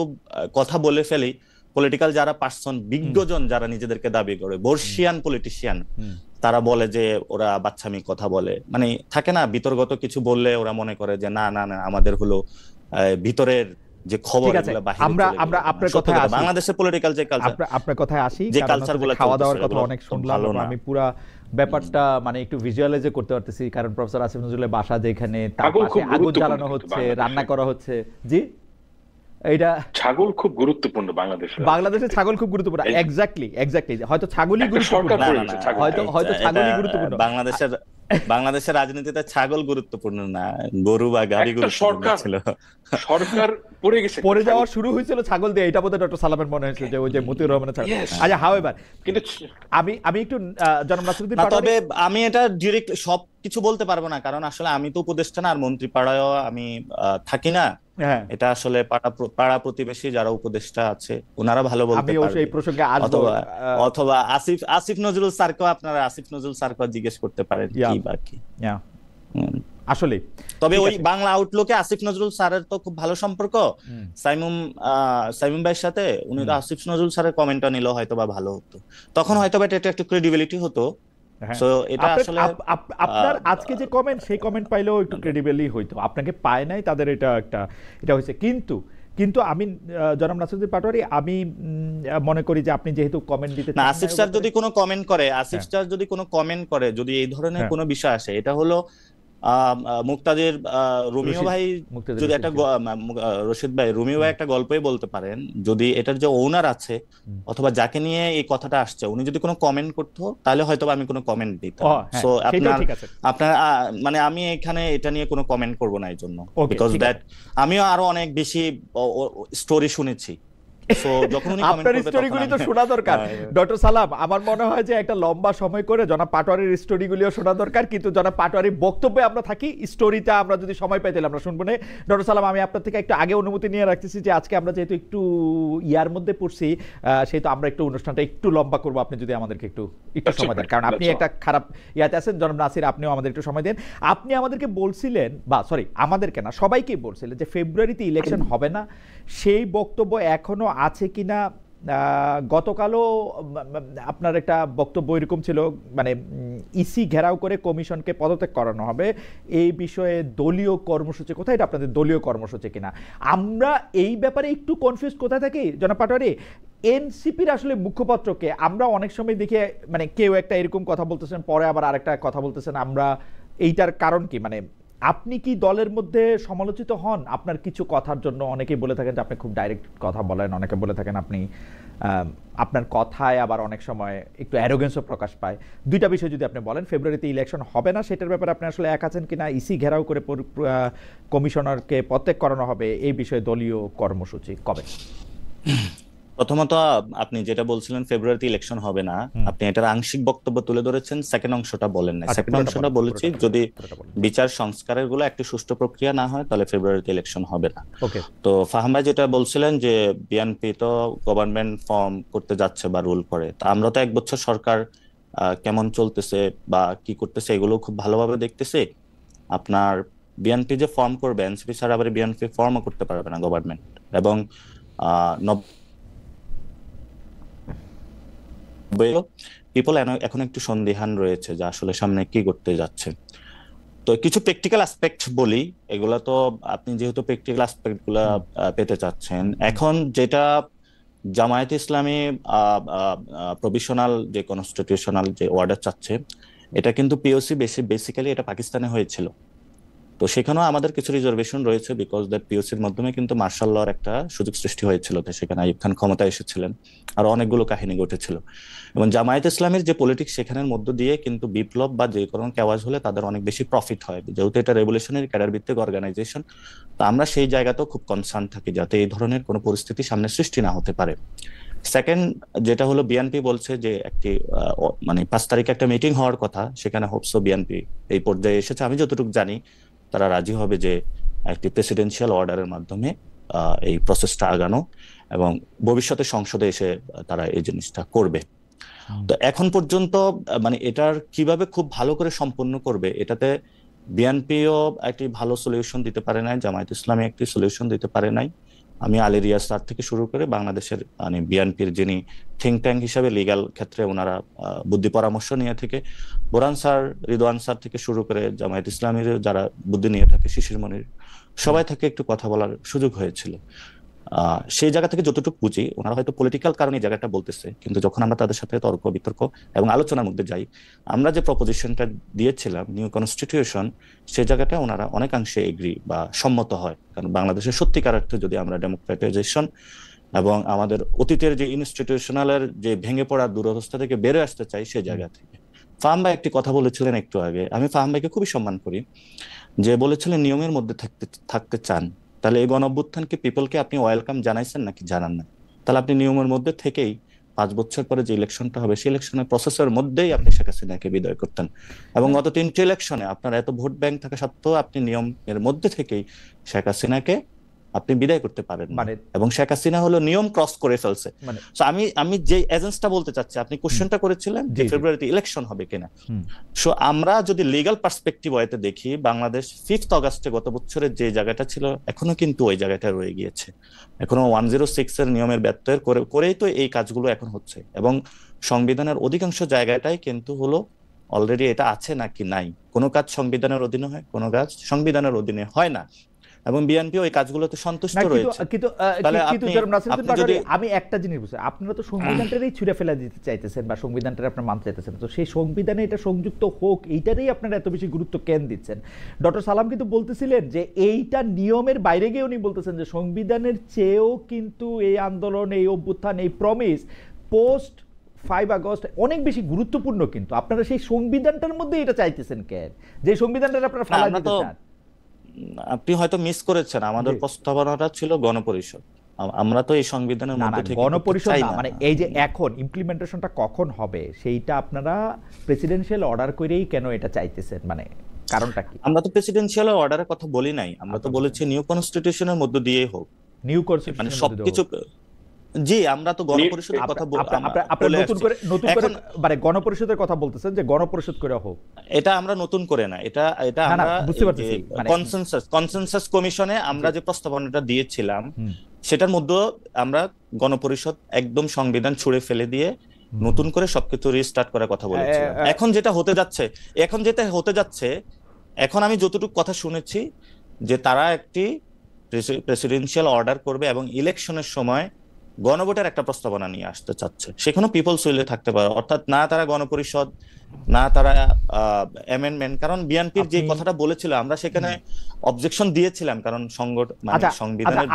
কথা বলে ফেলি, পলিটিক্যাল যারা পার্সন, বিজ্ঞজন যারা নিজেদেরকে দাবি করে, বর্ষিয়ান পলিটিশিয়ান, তারা বলে যে ওরা বাচ্চামি কথা বলে, মানে থাকে না বিতর্গত কিছু বললে ওরা মনে করে যে না না না আমাদের হলো ভিতরের যে খবর, আমরা আপনার কথায় আসি, বাংলাদেশের পলিটিক্যাল যে কালচার, আপনার কথায় আসি, যে কালচারগুলো খাওয়া দাওয়ার কথা অনেক শুনলাম, আমি পুরো ব্যাপারটা মানে একটু ভিজুয়ালাইজ করতে পারতেছি, কারণ প্রফেসর আসিফ নজরুলের বাসা যেখানে, তার পাশে আগুন জ্বালানো হচ্ছে, রান্না করা হচ্ছে। জি, এইটা ছাগল খুব গুরুত্বপূর্ণ বাংলাদেশে ছাগল খুব গুরুত্বপূর্ণ। এক্স্যাক্টলি হয়তো ছাগলই গুরুত্বপূর্ণ, হয়তো ছাগলই গুরুত্বপূর্ণ। বাংলাদেশের রাজনীতিতে ছাগল গুরুত্বপূর্ণ না, গরু বা গাড়ি গুরুত্বপূর্ণ ছিল। সরকার পড়ে যাওয়া শুরু হয়েছিল ছাগল দিয়ে, এটা বোধহয় ডক্টর সালামের মনে হয়েছে যে ওই যে মতিউর রহমানের ছাগল। আচ্ছা, হাওয়েভার কিন্তু আমি একটু জনাব নাসিরউদ্দিন পাটোয়ারি, তবে আমি এটা ডিরেক্ট সব কিছু বলতে পারবো না, কারণ আসলে আমি তো উপদেষ্টা না, আর মন্ত্রী পাড়ায়ও আমি থাকি না। এটা আসলে পাড়া প্রতিবেশী যারা উপদেষ্টা আছে ওনারা ভালো বলতে পারবে। এই প্রসঙ্গে আসবো, অথবা আসিফ নজরুল স্যারকে, আপনারা আসিফ নজরুল স্যারকে জিজ্ঞেস করতে পারেন কি বাকি আসলে। তবে ওই বাংলা আউটলুকে আসিফ নজরুল স্যারের তো খুব ভালো সম্পর্ক সাইমুম ভাইয়ের সাথে। উনি তো আসিফ নজরুল স্যারের কমেন্টটা নিল হয়তো বা ভালো হতো, তখন হয়তো বা এটা একটু ক্রেডিবিলিটি হতো। এটা আসলে আপনার আজকে যে কমেন্ট, সেই কমেন্ট পাইলেও একটু ক্রেডিবলি হইতো, আপনাকে পায় নাই তাদের, এটা হয়েছে। কিন্তু আমি জনাব নাসিরউদ্দিন পাটোয়ারি, আমি মনে করি যে আপনি যেহেতু কমেন্ট দিতে না, আসিফ স্যার যদি কোনো কমেন্ট করে, যদি এই ধরনের কোনো বিষয় আসে, এটা হলো মুক্তাদির রুমিও ভাই যদি একটা রশিদ ভাই রুমিও ভাই একটা গল্পই বলতে পারেন, যদি এটার যে ওনার আছে অথবা যাকে নিয়ে এই কথাটা আসছে, উনি যদি কোনো কমেন্ট করতো তাহলে হয়তো আমি কোনো কমেন্ট দিতাম। সো আপনার মানে আমি এখানে এটা নিয়ে কোনো কমেন্ট করব না এই জন্য, বিকজ দ্যাট আমিও আরো অনেক বেশি স্টোরি শুনেছি। আপনার স্টোরিগুলি তো শোনা দরকার ডক্টর সালাম। আমার মনে হয় যে একটা লম্বা সময় করে জনাব পাটোয়ারির স্টোরিগুলিও শোনা দরকার, কিন্তু জনাব পাটোয়ারির বক্তব্যে আমরা থাকি, স্টোরিটা আমরা যদি সময় পাই তাহলে আমরা শুনবো না। ডক্টর সালাম, আমি আপনার থেকে একটু আগে অনুমতি নিয়ে রাখতেছি যে আজকে আমরা যেহেতু একটু ইয়ার মধ্যে পড়ছি, সেহেতু আমরা একটু অনুষ্ঠানটা একটু লম্বা করবো, আপনি যদি আমাদেরকে একটু সময় দেন, কারণ আপনি একটা খারাপ ইয়াতে আছেন। জনাব নাসির, আপনিও আমাদের একটু সময় দেন। আপনি আমাদেরকে বলছিলেন, বা সরি আমাদেরকে না, সবাইকেই বলছিলেন যে ফেব্রুয়ারিতে ইলেকশন হবে না, সেই বক্তব্য এখনো আছে কিনা? গতকালও আপনার একটা বক্তব্য এরকম ছিল, মানে ইসি ঘেরাও করে কমিশনকে পদত্যাগ করানো হবে, এই বিষয়ে দলীয় কর্মসূচি কোথায়? এটা আপনাদের দলীয় কর্মসূচি কিনা? আমরা এই ব্যাপারে একটু কনফিউজ কোথায় থাকি জনাব পাটোয়ারি। এনসিপির আসলে মুখপাত্রকে আমরা অনেক সময় দেখি, মানে কেউ একটা এরকম কথা বলতেছেন, পরে আবার আরেকটা কথা বলতেছেন, আমরা এইটার কারণ কি? মানে আপনি কি দলের মধ্যে সমালোচিত হন আপনার কিছু কথার জন্য? অনেকেই বলে থাকেন যে আপনি খুব ডাইরেক্ট কথা বলেন, অনেকে বলে থাকেন আপনি আপনার কথায় আবার অনেক সময় একটু অ্যারোগেন্সও প্রকাশ পায়। দুইটা বিষয় যদি আপনি বলেন, ফেব্রুয়ারিতে ইলেকশন হবে না, সেটার ব্যাপারে আপনি আসলে এক আছেন কিনা? ইসি ঘেরাও করে কমিশনারকে পদত্যাগ করানো হবে, এই বিষয়ে দলীয় কর্মসূচি কবে? প্রথমত আপনি যেটা বলছিলেন ফেব্রুয়ারিতে ইলেকশন হবে না, আপনি এটার আংশিক বক্তব্য তুলে ধরেছেন, সেকেন্ড অংশটা বলেন না। সেকেন্ড অংশটা বলেছি যদি বিচার সংস্কারের গুলো একটি সুষ্ঠু প্রক্রিয়া না হয় তাহলে ফেব্রুয়ারিতে ইলেকশন হবে না। তো ফাহাম ভাই যেটা বলছিলেন যে বিএনপি তো গভর্নমেন্ট ফর্ম করতে যাচ্ছে বা রুল করে, তা আমরা তো এক বছর সরকার কেমন চলতেছে বা কি করতেছে এগুলো খুব ভালোভাবে দেখতেছি। আপনার বিএনপি যে ফর্ম করবে, এনসিপি ছাড়া আবার বিএনপি ফর্মও করতে পারবে না গভর্নমেন্ট, এবং পিপল এখন একটু সন্দিহান রয়েছে যে আসলে সামনে কি করতে যাচ্ছে। তো কিছু প্র্যাকটিক্যাল অ্যাসপেক্ট বলি, এগুলা তো আপনি যেহেতু প্র্যাকটিক্যাল অ্যাসপেক্ট গুলা পেতে চাচ্ছেন, এখন যেটা জামায়াতে ইসলামী প্রভিশনাল যে কনস্টিটিউশনাল যে অর্ডার চাচ্ছে, এটা কিন্তু পিওসি বেসিক্যালি এটা পাকিস্তানে হয়েছিল। তো সেখানেও আমাদের কিছু রিজার্ভেশন রয়েছে, বিকজ দ্যাট পিওসির মাধ্যমে কিন্তু মার্শাল লর একটা সুযোগ সৃষ্টি হয়েছিল, তো সেখানে আইয়ুব খান ক্ষমতায় এসেছিলেন, আর অনেকগুলো কাহিনী ঘটেছিল। এবং জামায়াত ইসলামের যে পলিটিক্স, সেখানের মধ্য দিয়ে কিন্তু বিপ্লব বা যে কোনো কেওয়াজ হলে তাদের অনেক বেশি প্রফিট হয়, যেহেতু এটা রেভলিউশনারি ক্যাডার ভিত্তিক অর্গানাইজেশন। তো আমরা সেই জায়গাতেও খুব কনসার্ন থাকি যাতে এই ধরনের কোনো পরিস্থিতি সামনে সৃষ্টি না হতে পারে। সেকেন্ড যেটা হলো, বিএনপি বলছে যে একটি মানে 5 তারিখে একটা মিটিং হওয়ার কথা, সেখানে হোপসো বিএনপি এই পর্যায়ে এসেছে। আমি যতটুকু জানি তারা রাজি হবে যে একটি প্রেসিডেন্সিয়াল অর্ডারের মাধ্যমে এই প্রসেসটা আগানো এবং ভবিষ্যতে সংসদে এসে তারা এই জিনিসটা করবে। তো এখন পর্যন্ত মানে এটার কিভাবে খুব ভালো করে সম্পন্ন করবে, এটাতে বিএনপিও একটি ভালো সলিউশন দিতে পারে নাই, জামায়াত ইসলামী একটি সলিউশন দিতে পারে নাই। আমি আলী রিয়াজ স্যার থেকে শুরু করে বাংলাদেশের মানে বিএনপির যিনি থিঙ্ক ট্যাঙ্ক হিসাবে লিগ্যাল ক্ষেত্রে ওনারা বুদ্ধি পরামর্শ নিয়ে থেকে, বোরহান স্যার, রিদওয়ান স্যার থেকে শুরু করে জামায়াত ইসলামীর যারা বুদ্ধি নিয়ে থাকে, শিশির মনির, সবাই থেকে একটু কথা বলার সুযোগ হয়েছিল। সেই জায়গা থেকে যতটুকু বুঝি ওনারা হয়তো পলিটিক্যাল কারণে জায়গাটা বলতেছে, কিন্তু যখন আমরা তাদের সাথে তর্ক বিতর্ক এবং আলোচনার মধ্যে যাই, আমরা যে প্রপোজিশনটা দিয়েছিলাম নিউ কনস্টিটিউশন, সেই জায়গাটা ওনারা অনেকাংশে এগ্রি বা সম্মত হয়। কারণ বাংলাদেশের সত্যিকার অর্থে যদি আমরা ডেমোক্রেটাইজেশন এবং আমাদের অতীতের যে ইনস্টিটিউশনালের যে ভেঙে পড়ার দুরবস্থা থেকে বেরোয় আসতে চাই, সেই জায়গা থেকে ফাহাম ভাই একটি কথা বলেছিলেন একটু আগে, আমি ফাহাম ভাইকে খুবই সম্মান করি, যে বলেছিলেন নিয়মের মধ্যে থাকতে চান, তাহলে এই গণঅভ্যুত্থানকে পিপলকে আপনি ওয়েলকাম জানাইছেন নাকি জানান না? তাহলে আপনি নিয়মের মধ্যে থেকেই 5 বছর পরে যে ইলেকশনটা হবে সেই ইলেকশনের প্রসেসের মধ্যেই আপনি শেখ হাসিনাকে বিদায় করতেন। এবং গত 3টে ইলেকশনে আপনার এত ভোট ব্যাংক থাকা সত্ত্বেও আপনি নিয়মের মধ্যে থেকেই শেখ হাসিনাকে আপনি বিদায় করতে পারেন, এবং শেখ হাসিনা হলো নিয়ম ক্রস করে ফেলছে। আমি যে এজেন্সটা বলতে চাচ্ছি, আপনি কোশ্চেনটা করেছিলেন যে ফেব্রুয়ারিতে ইলেকশন হবে কিনা। সো আমরা যদি লিগ্যাল পার্সপেক্টিভ ওয়েতে দেখি, বাংলাদেশ 5 অগাস্টে গত বছরের যে জায়গাটা ছিল এখনো কিন্তু ওই জায়গাটা রয়ে গিয়েছে। এখনো 106 এর নিয়মের ব্যত্যয়ের করেই তো এই কাজগুলো এখন হচ্ছে, এবং সংবিধানের অধিকাংশ জায়গাটাই কিন্তু হলো অলরেডি এটা আছে নাকি নাই। কোনো কাজ সংবিধানের অধীনে হয়, কোনো কাজ সংবিধানের অধীনে হয় না, এবং বিএনপি ওই কাজগুলোতে সন্তুষ্ট রয়েছে। কিন্তু আমি একটা জিনিস বুঝছি, আপনারা তো সংবিধানটারই ছুঁড়ে ফেলা দিতে চাইতেছেন বা সংবিধানটারে আপনারা মানতে চাইতেছেন, তো সেই সংবিধানে এটা সংযুক্ত হোক এইটারই আপনারা এত বেশি গুরুত্ব কেন দিচ্ছেন? ডক্টর সালাম কিন্তু বলতেছিলেন যে এইটা নিয়মের বাইরে গিয়ে উনি বলতেছেন যে সংবিধানের চেয়েও কিন্তু এই আন্দোলন, এই অভ্যুত্থান, এই প্রমিস পোস্ট 5 আগস্ট অনেক বেশি গুরুত্বপূর্ণ। কিন্তু আপনারা সেই সংবিধানটার মধ্যে এটা চাইতেছেন কেন, যে সংবিধানটা আপনারা ফেলা দিতে চান? আপনি হয়তো মিস করেছেন, আমাদের প্রস্তাবনাটা ছিল গণপরিষদ। আমরা তো এই সংবিধানের মধ্যে থেকে গণপরিষদ না, মানে এই যে এখন ইমপ্লিমেন্টেশনটা কখন হবে সেইটা আপনারা প্রেসিডেন্সিয়াল অর্ডার করেই কেন এটা চাইতেছেন, মানে কারণটা কি? আমরা তো প্রেসিডেন্সিয়াল অর্ডারের কথা বলি নাই, আমরা তো বলেছি নিউ কনস্টিটিউশনের মধ্যে দিয়েই হোক। নিউ কনস্টিটিউশন মানে সবকিছু, জি আমরা তো গণপরিষদের কথা মানে গণপরিষদের কথা বলতেছেন যে গণপরিষদ করে হোক, এটা আমরা নতুন করে না, এটা আমরা বুঝতে পারছি। কনসেনসাস কমিশনে আমরা যে প্রস্তাবনাটা দিয়েছিলাম সেটার মধ্যে আমরা গণপরিষদ একদম সংবিধান ছুঁড়ে ফেলে দিয়ে নতুন করে সবকিছু রিস্টার্ট করার কথা বলেছিলাম। এখন যেটা হতে যাচ্ছে, এখন আমি যতটুকু কথা শুনেছি যে তারা একটি প্রেসিডেন্সিয়াল অর্ডার করবে এবং ইলেকশনের সময় গণভোটের একটা প্রস্তাবনা নিয়ে আসতে চাচ্ছে। সেখানেও পিপলস উইলে থাকতে পারে, অর্থাৎ না তারা গণপরিষদ, না তারা অ্যামেন্ডমেন্ট। কারণ বিএনপির যে কথাটা বলেছিল আমরা সেখানে অবজেকশন দিয়েছিলাম, কারণ সংবিধানের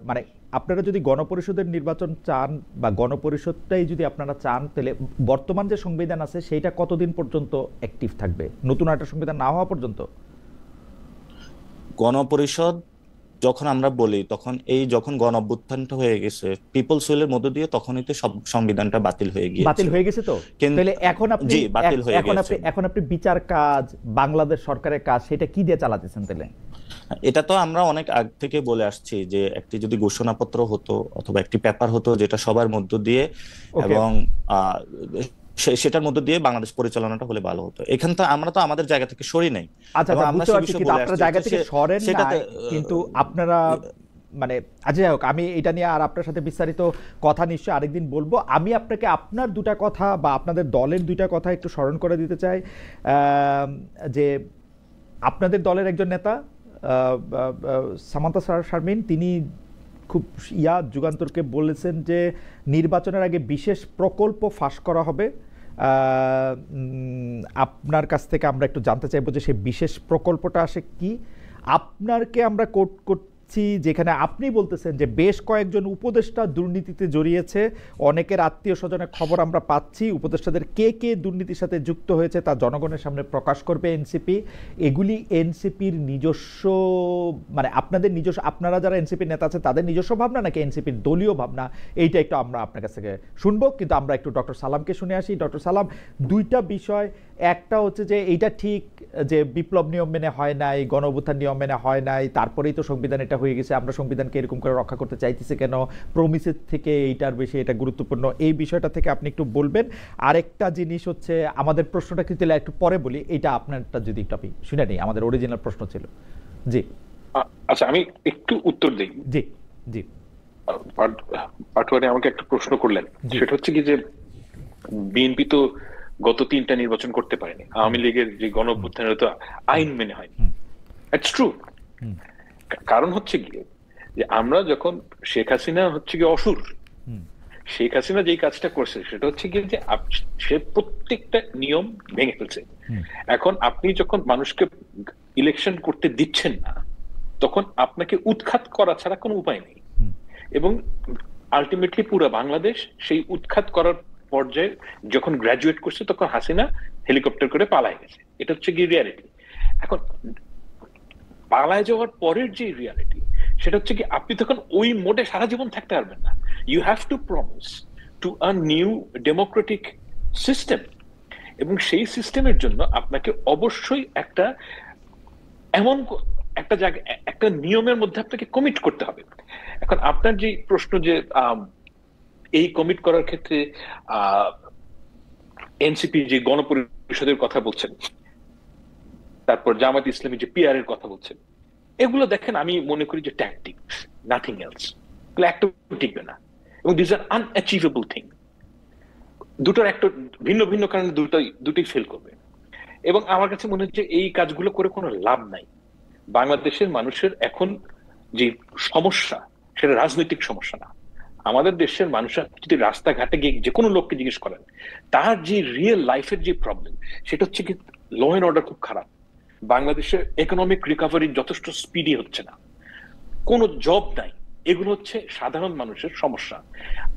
মানে আপনারা যদি গণপরিষদের নির্বাচন চান বা গণপরিষদটাই যদি আপনারা চান, তাহলে বর্তমান যে সংবিধান আছে সেইটা কতদিন পর্যন্ত অ্যাক্টিভ থাকবে, নতুন একটা সংবিধান না হওয়া পর্যন্ত? গণপরিষদ যখন আমরা বলি তখন যখন গণঅভ্যুত্থানটা হয়ে গেছে পিপলস উইলের মধ্য দিয়ে, তখনই তো সব সংবিধানটা বাতিল হয়ে গেছে। তো তাহলে এখন আপনি বিচার কাজ, বাংলাদেশ সরকারের কাজ, সেটা কি দিয়ে চালাতেছেন? তাহলে এটা তো আমরা অনেক আগ থেকে বলে আসছি যে একটি যদি ঘোষণাপত্র হতো অথবা একটি পেপার হতো যেটা সবার মধ্য দিয়ে এবং সেটার মধ্যে দিয়ে বাংলাদেশ পরিচালনাটা হলে ভালো হতো। এখান থেকে আমরা তো আমাদের জায়গা থেকে সরি নাই। আপনার জায়গা থেকে সরেন না, কিন্তু আপনারা মানে যাই হোক, আমি এটা নিয়ে আর আপনার সাথে বিস্তারিত কথা নিশ্চয়ই আরেকদিন বলবো। আমি আপনাকে আপনার দুটা কথা বা আপনাদের দলের দুইটা কথা একটু স্মরণ করে দিতে চাই। যে আপনাদের দলের একজন নেতা সামান্তা শারমিন, তিনি খুব যুগান্তরকে বলেছেন যে নির্বাচনের আগে বিশেষ প্রকল্প ফাঁস করা হবে। আপনার কাছ থেকে আমরা একটু জানতে চাইবো যে সেই বিশেষ প্রকল্পটা আসে কি। আপনারকে আমরা কোট পাচ্ছি যেখানে আপনি বলতেছেন যে বেশ কয়েকজন উপদেষ্টা দুর্নীতিতে জড়িয়েছে, অনেকের আত্মীয় স্বজনের খবর আমরা পাচ্ছি, উপদেষ্টাদের কে কে দুর্নীতির সাথে যুক্ত হয়েছে তা জনগণের সামনে প্রকাশ করবে এনসিপি। এগুলি এনসিপির নিজস্ব, মানে আপনাদের নিজস্ব, আপনারা যারা এনসিপির নেতা আছেন তাদের নিজস্ব ভাবনা নাকি এনসিপির দলীয় ভাবনা, এইটা একটু আমরা আপনার কাছ থেকে শুনবো। কিন্তু আমরা একটু ডক্টর সালামকে শুনে আসি। ডক্টর সালাম, দুইটা বিষয়, একটা হচ্ছে যে এইটা ঠিক যে বিপ্লব নিয়ম মেনে হয় নাই, গণ অভ্যুত্থান নিয়ম মেনে হয় নাই, তারপরেই তো সংবিধান এটা হয়ে গেছে, আমরা সংবিধানকে এরকম করে রক্ষা করতে চাইতেছি কেন, প্রমিসের থেকে এইটার বেশি এটা গুরুত্বপূর্ণ, এই বিষয়টা থেকে আপনি একটু বলবেন। আরেকটা জিনিস হচ্ছে আমাদের প্রশ্নটা কিন্তু একটু পরে বলি, এইটা আপনারটা যদি একটু আপনি শুনে নেই, আমাদের অরিজিনাল প্রশ্ন ছিল। জি আচ্ছা, আমি একটু উত্তর দিই। জি জি পাটোয়ারি আমাকে একটা প্রশ্ন করলেন, সেটা হচ্ছে কি যে বিএনপি তো গত 3টা নির্বাচন করতে পারেনি, আওয়ামী লীগের যে গণ অভ্যুত্থানের তো আইন মেনে হয়নি। It's true. কারণ হচ্ছে গিয়ে যে আমরা যখন শেখ হাসিনা হচ্ছে গিয়ে অসুর, শেখ হাসিনা যেই কাজটা করছে সেটা হচ্ছে গিয়ে যে সে প্রত্যেকটা নিয়ম ভেঙে ফেলছে। এখন আপনি যখন মানুষকে ইলেকশন করতে দিচ্ছেন না, তখন আপনাকে উৎখাত করা ছাড়া কোনো উপায় নেই। এবং আলটিমেটলি পুরো বাংলাদেশ সেই উৎখাত করার পর্যায়ে যখন গ্রাজুয়েট করছে, তখন হাসিনা হেলিকপ্টার করে পালায় গেছে। এটা হচ্ছে গিয়ে রিয়ালিটি। এখন পালায় যাওয়ার পরের যে রিয়ালিটি, সেটা হচ্ছে কি আপনি তখন ওই মোডে সারা জীবন থাকতে পারবেন না। You have to promise to a new democratic system, এবং সেই সিস্টেমের জন্য আপনাকে অবশ্যই একটা এমন একটা জায়গা, একটা নিয়মের মধ্যে আপনাকে কমিট করতে হবে। এখন আপনার যে প্রশ্ন যে এই কমিট করার ক্ষেত্রে এনসিপি যে গণপরিষদের কথা বলছেন, তারপর জামাত ইসলামী যে পিআর এর কথা বলছেন, এগুলো দেখেন আমি মনে করি যে ট্যাকটিক্স, নাথিং এলস। এগুলো একটা টিকবে না, এবং দিস আর আনঅ্যাচিভেবল থিং। দুটোর একটা ভিন্ন ভিন্ন কারণে দুটোই ফেল করবে। এবং আমার কাছে মনে হচ্ছে এই কাজগুলো করে কোনো লাভ নাই। বাংলাদেশের মানুষের এখন যে সমস্যা, সেটা রাজনৈতিক সমস্যা না। আমাদের দেশের মানুষরা যদি রাস্তাঘাটে গিয়ে যে কোনো লোককে জিজ্ঞেস করেন, তার যে রিয়েল লাইফের যে প্রবলেম, সেটা হচ্ছে কি ল এন্ড অর্ডার খুব খারাপ। বাংলাদেশের ইকোনমিক রিকভারি যথেষ্ট স্পিডি হচ্ছে না, কোনো জব নাই। এগুলো হচ্ছে সাধারণ মানুষের সমস্যা।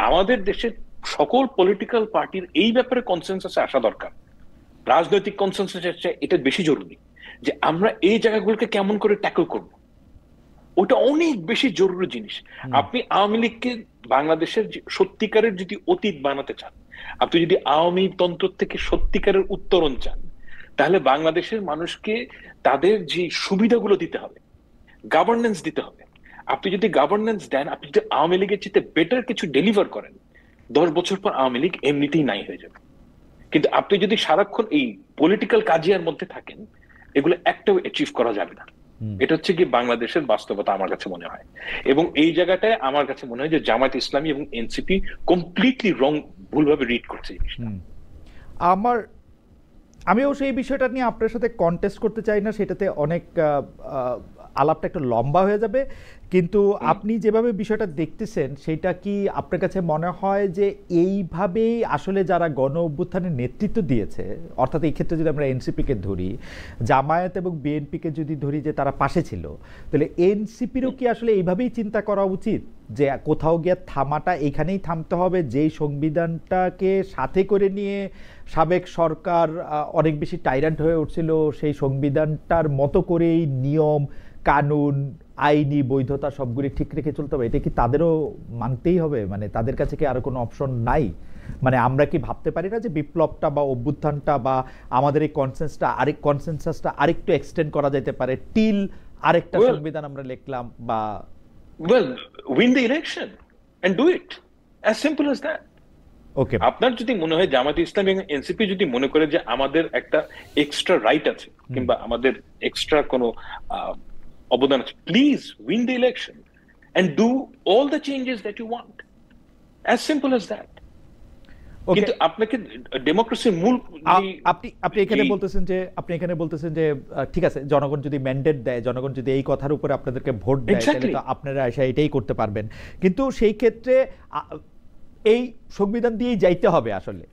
আমাদের দেশের সকল পলিটিক্যাল পার্টির এই ব্যাপারে কনসেনসাসে আসা দরকার। রাজনৈতিক কনসেনসাস এটা বেশি জরুরি, যে আমরা এই জায়গাগুলোকে কেমন করে ট্যাকল করব, ওটা অনেক বেশি জরুরি জিনিস। আপনি আওয়ামী লীগকে বাংলাদেশের সত্যিকারের যদি অতীত বানাতে চান, আপনি যদি আওয়ামী তন্ত্র থেকে সত্যিকারের উত্তরণ চান, তাহলে বাংলাদেশের মানুষকে তাদের যে সুবিধাগুলো দিতে হবে, গভর্নেন্স দিতে হবে। আপনি যদি গভর্নেন্স দেন, আপনি যদি আওয়ামী লীগের চেয়ে বেটার কিছু ডেলিভার করেন, 10 বছর পর আওয়ামী লীগ এমনিতেই নাই হয়ে যাবে। কিন্তু আপনি যদি সারাক্ষণ এই পলিটিক্যাল কাজিয়ার মধ্যে থাকেন, এগুলো একটাও অ্যাচিভ করা যাবে না। এটা হচ্ছে কি বাংলাদেশের বাস্তবতা আমার কাছে মনে হয়। এবং এই জায়গাটায় আমার কাছে মনে হয় যে জামায়াত ইসলামী এবং এনসিপি কমপ্লিটলি রং, ভুলভাবে রিড করছে জিনিসটা। আমিও সেই বিষয়টা নিয়ে আপনার সাথে কন্টেস্ট করতে চাই না, সেটাতে অনেক আলাপটা একটু লম্বা হয়ে যাবে। কিন্তু আপনি যেভাবে বিষয়টা দেখতেছেন, সেটা কি আপনার কাছে মনে হয় যে এইভাবেই আসলে যারা গণ অভ্যুত্থানের নেতৃত্ব দিয়েছে, অর্থাৎ এই ক্ষেত্রে যদি আমরা এনসিপিকে ধরি, জামায়াত এবং বিএনপিকে যদি ধরি যে তারা পাশে ছিল, তাহলে এনসিপিরও কি আসলে এইভাবেই চিন্তা করা উচিত যে কোথাও গিয়ে থামাটা এইখানেই থামতে হবে, যেই সংবিধানটাকে সাথে করে নিয়ে সাবেক সরকার অনেক বেশি টাইরান্ট হয়ে উঠছিল, সেই সংবিধানটার মতো করেই নিয়ম কানুন আইনি বৈধতা সবগুলি ঠিক রেখে চলতে হবে? এটা কি তাদেরও মানতেই হবে? মানে তাদের কাছে কি আরো কোনো অপশন নাই? মানে আমরা কি ভাবতে পারি না যে বিপ্লবটা বা অভ্যুত্থানটা বা আমাদের এই কনসেনসাসটা আরেকটু এক্সটেন্ড করা যেতে পারে, টিল আরেকটা সংবিধান আমরা লিখলাম, বা win the election and do it, as simple as that. ওকে, আপনার যদি মনে হয় জামাত ইসলাম এবং এনসিপি যদি মনে করে যে আমাদের একটা এক্সট্রা রাইট আছে কিংবা আমাদের এক্সট্রা কোনো অবদান আছে, please win the election and do all the changes that you want, as simple as that. কিন্তু আপনাকে ডেমোক্রেসির মূল আপনি এখানে বলতেছেন যে ঠিক আছে, জনগণ যদি ম্যান্ডেট দেয়, জনগণ যদি এই কথার উপরে আপনাদেরকে ভোট দেয়, তাহলে তো আপনারা এসে এটাই করতে পারবেন। কিন্তু সেই ক্ষেত্রে এই সংবিধান দিয়েই যাইতে হবে আসলে,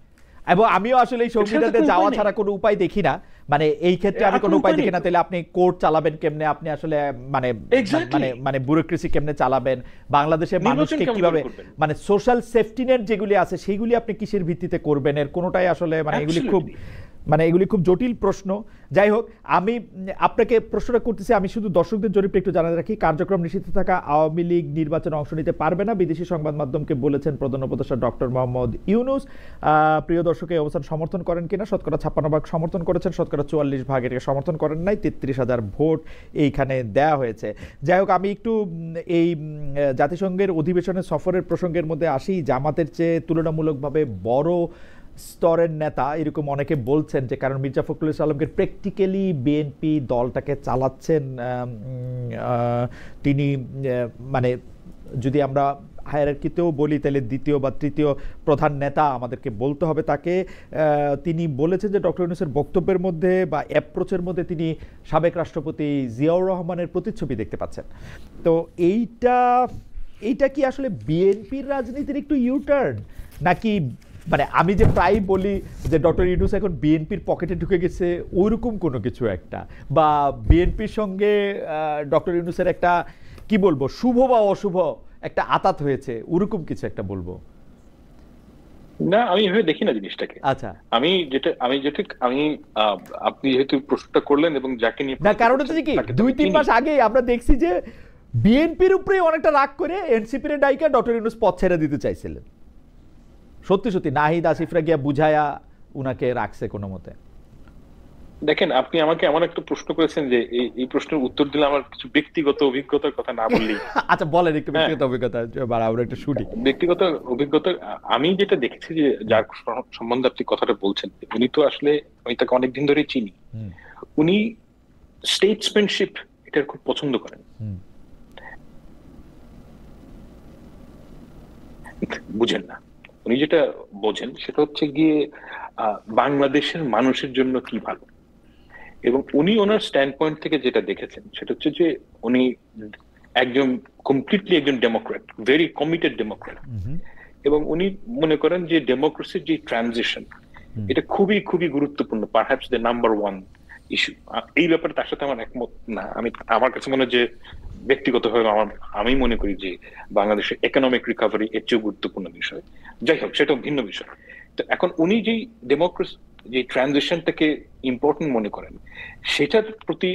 এবং আমিও আসলে এই সংবিধানে যাওয়া ছাড়া কোনো উপায় দেখি না। মানে এই ক্ষেত্রে আমি কোনো উপায় দেখি না। তাহলে আপনি কোর্ট চালাবেন কেমনে, আপনি আসলে মানে মানে মানে ব্যুরোক্রেসি কেমনে চালাবেন, বাংলাদেশের মানুষকে কিভাবে মানে সোশ্যাল সেফটি নেট যেগুলি আছে সেইগুলি আপনি কিসের ভিত্তিতে করবেন, এর কোনোটাই আসলে মানে এগুলি খুব জটিল প্রশ্ন। যাই হোক, আমি আপনাকে প্রশ্নটা করতেছি, আমি শুধু দর্শকদের জন্য একটু জানাতে রাখি, কার্যক্রম নিষিদ্ধ থাকা আওয়ামী লীগ নির্বাচনে অংশ নিতে পারবে না, বিদেশি সংবাদ মাধ্যমকে বলেছেন প্রধান উপদেষ্টা ডক্টর মোহাম্মদ ইউনূস। প্রিয় দর্শক, এই অবস্থান সমর্থন করেন কিনা? শতকরা 56% সমর্থন করেছেন, শতকরা 44% এটাকে সমর্থন করেন নাই, 33,000 ভোট এইখানে দেয়া হয়েছে। যাই হোক, আমি একটু এই জাতিসংঘের অধিবেশনের সফরের প্রসঙ্গের মধ্যে আসি। জামাতের চেয়ে তুলনামূলকভাবে বড় স্তরের নেতা এরকম অনেকে বলছেন যে, কারণ মির্জা ফখরুল ইসলামকে প্র্যাকটিক্যালি বিএনপি দলটাকে চালাচ্ছেন তিনি, মানে যদি আমরা হায়ারার্কিতেও বলি তাহলে দ্বিতীয় বা তৃতীয় প্রধান নেতা আমাদেরকে বলতে হবে তাকে। তিনি বলেছেন যে ডক্টর ইউনূসের বক্তব্যের মধ্যে বা অ্যাপ্রোচের মধ্যে তিনি সাবেক রাষ্ট্রপতি জিয়াউর রহমানের প্রতিচ্ছবি দেখতে পাচ্ছেন। তো এইটা কি আসলে বিএনপির রাজনীতির একটু ইউটার্ন, নাকি মানে আমি যে প্রায় বলি যে ডক্টর ইউনূস এখন বিএনপির পকেটে ঢুকে গেছে ওইরকম কোনো কিছু একটা, বা বিএনপির সঙ্গে ডক্টর ইউনূসের একটা কি বলবো শুভ বা অশুভ একটা আতাত হয়েছে, ওরকম কিছু একটা বলবো? না, আমি এভাবে দেখি না জিনিসটাকে। আচ্ছা, আমি আপনি যেহেতু প্রশ্নটা করলেন এবং যাকে নিয়ে না, কারণ হচ্ছে কি 2-3 মাস আগে আমরা দেখছি যে বিএনপির উপরে অনেকটা রাগ করে এনসিপির ডাইকা ডক্টর ইউনূস পদ ছেড়ে দিতে চাইছিলেন। সত্যি সত্যি নাহিদ আসিফরা গিয়া বুঝায়া উনাকে রাখছে কোনো মতে। দেখেন, আপনি আমাকে এমন একটা প্রশ্ন করেছেন যে এই প্রশ্নের উত্তর দিলে আমার কিছু ব্যক্তিগত অভিজ্ঞতার কথা না বললেই। আচ্ছা, বলেন একটু ব্যক্তিগত অভিজ্ঞতা, আমরা একটু শুনি। ব্যক্তিগত অভিজ্ঞতা আমি যেটা দেখেছি যে যার সম্বন্ধে আপনি কথাটা বলছেন, উনি তো আসলে আমি তাকে অনেকদিন ধরে চিনি। উনি স্টেটসম্যানশিপ এটা খুব পছন্দ করেন। বুঝেন না, উনি যেটা বোঝেন সেটা হচ্ছে গিয়ে বাংলাদেশের মানুষের জন্য কি ভালো, এবং উনি ওনার স্ট্যান্ড পয়েন্ট থেকে যেটা দেখেছেন সেটা হচ্ছে যে উনি কমপ্লিটলি একজন ডেমোক্রেট, ভেরি কমিটেড ডেমোক্রেট, এবং উনি মনে করেন যে ডেমোক্রেসির যে ট্রানজিশন এটা খুবই খুবই গুরুত্বপূর্ণ, perhaps the number one is to. এই ব্যাপারে তার সাথে আমার একমত না। আমার কাছে মনে হয় যে ব্যক্তিগতভাবে আমি মনে করি যে বাংলাদেশের ইকোনমিক রিকভারি এর চেয়ে গুরুত্বপূর্ণ বিষয়। যাই হোক, সেটা ভিন্ন বিষয়। তো এখন উনি যে ডেমোক্রেসি যে ট্রানজিশনটাকে ইম্পর্টেন্ট মনে করেন, সেটার প্রতি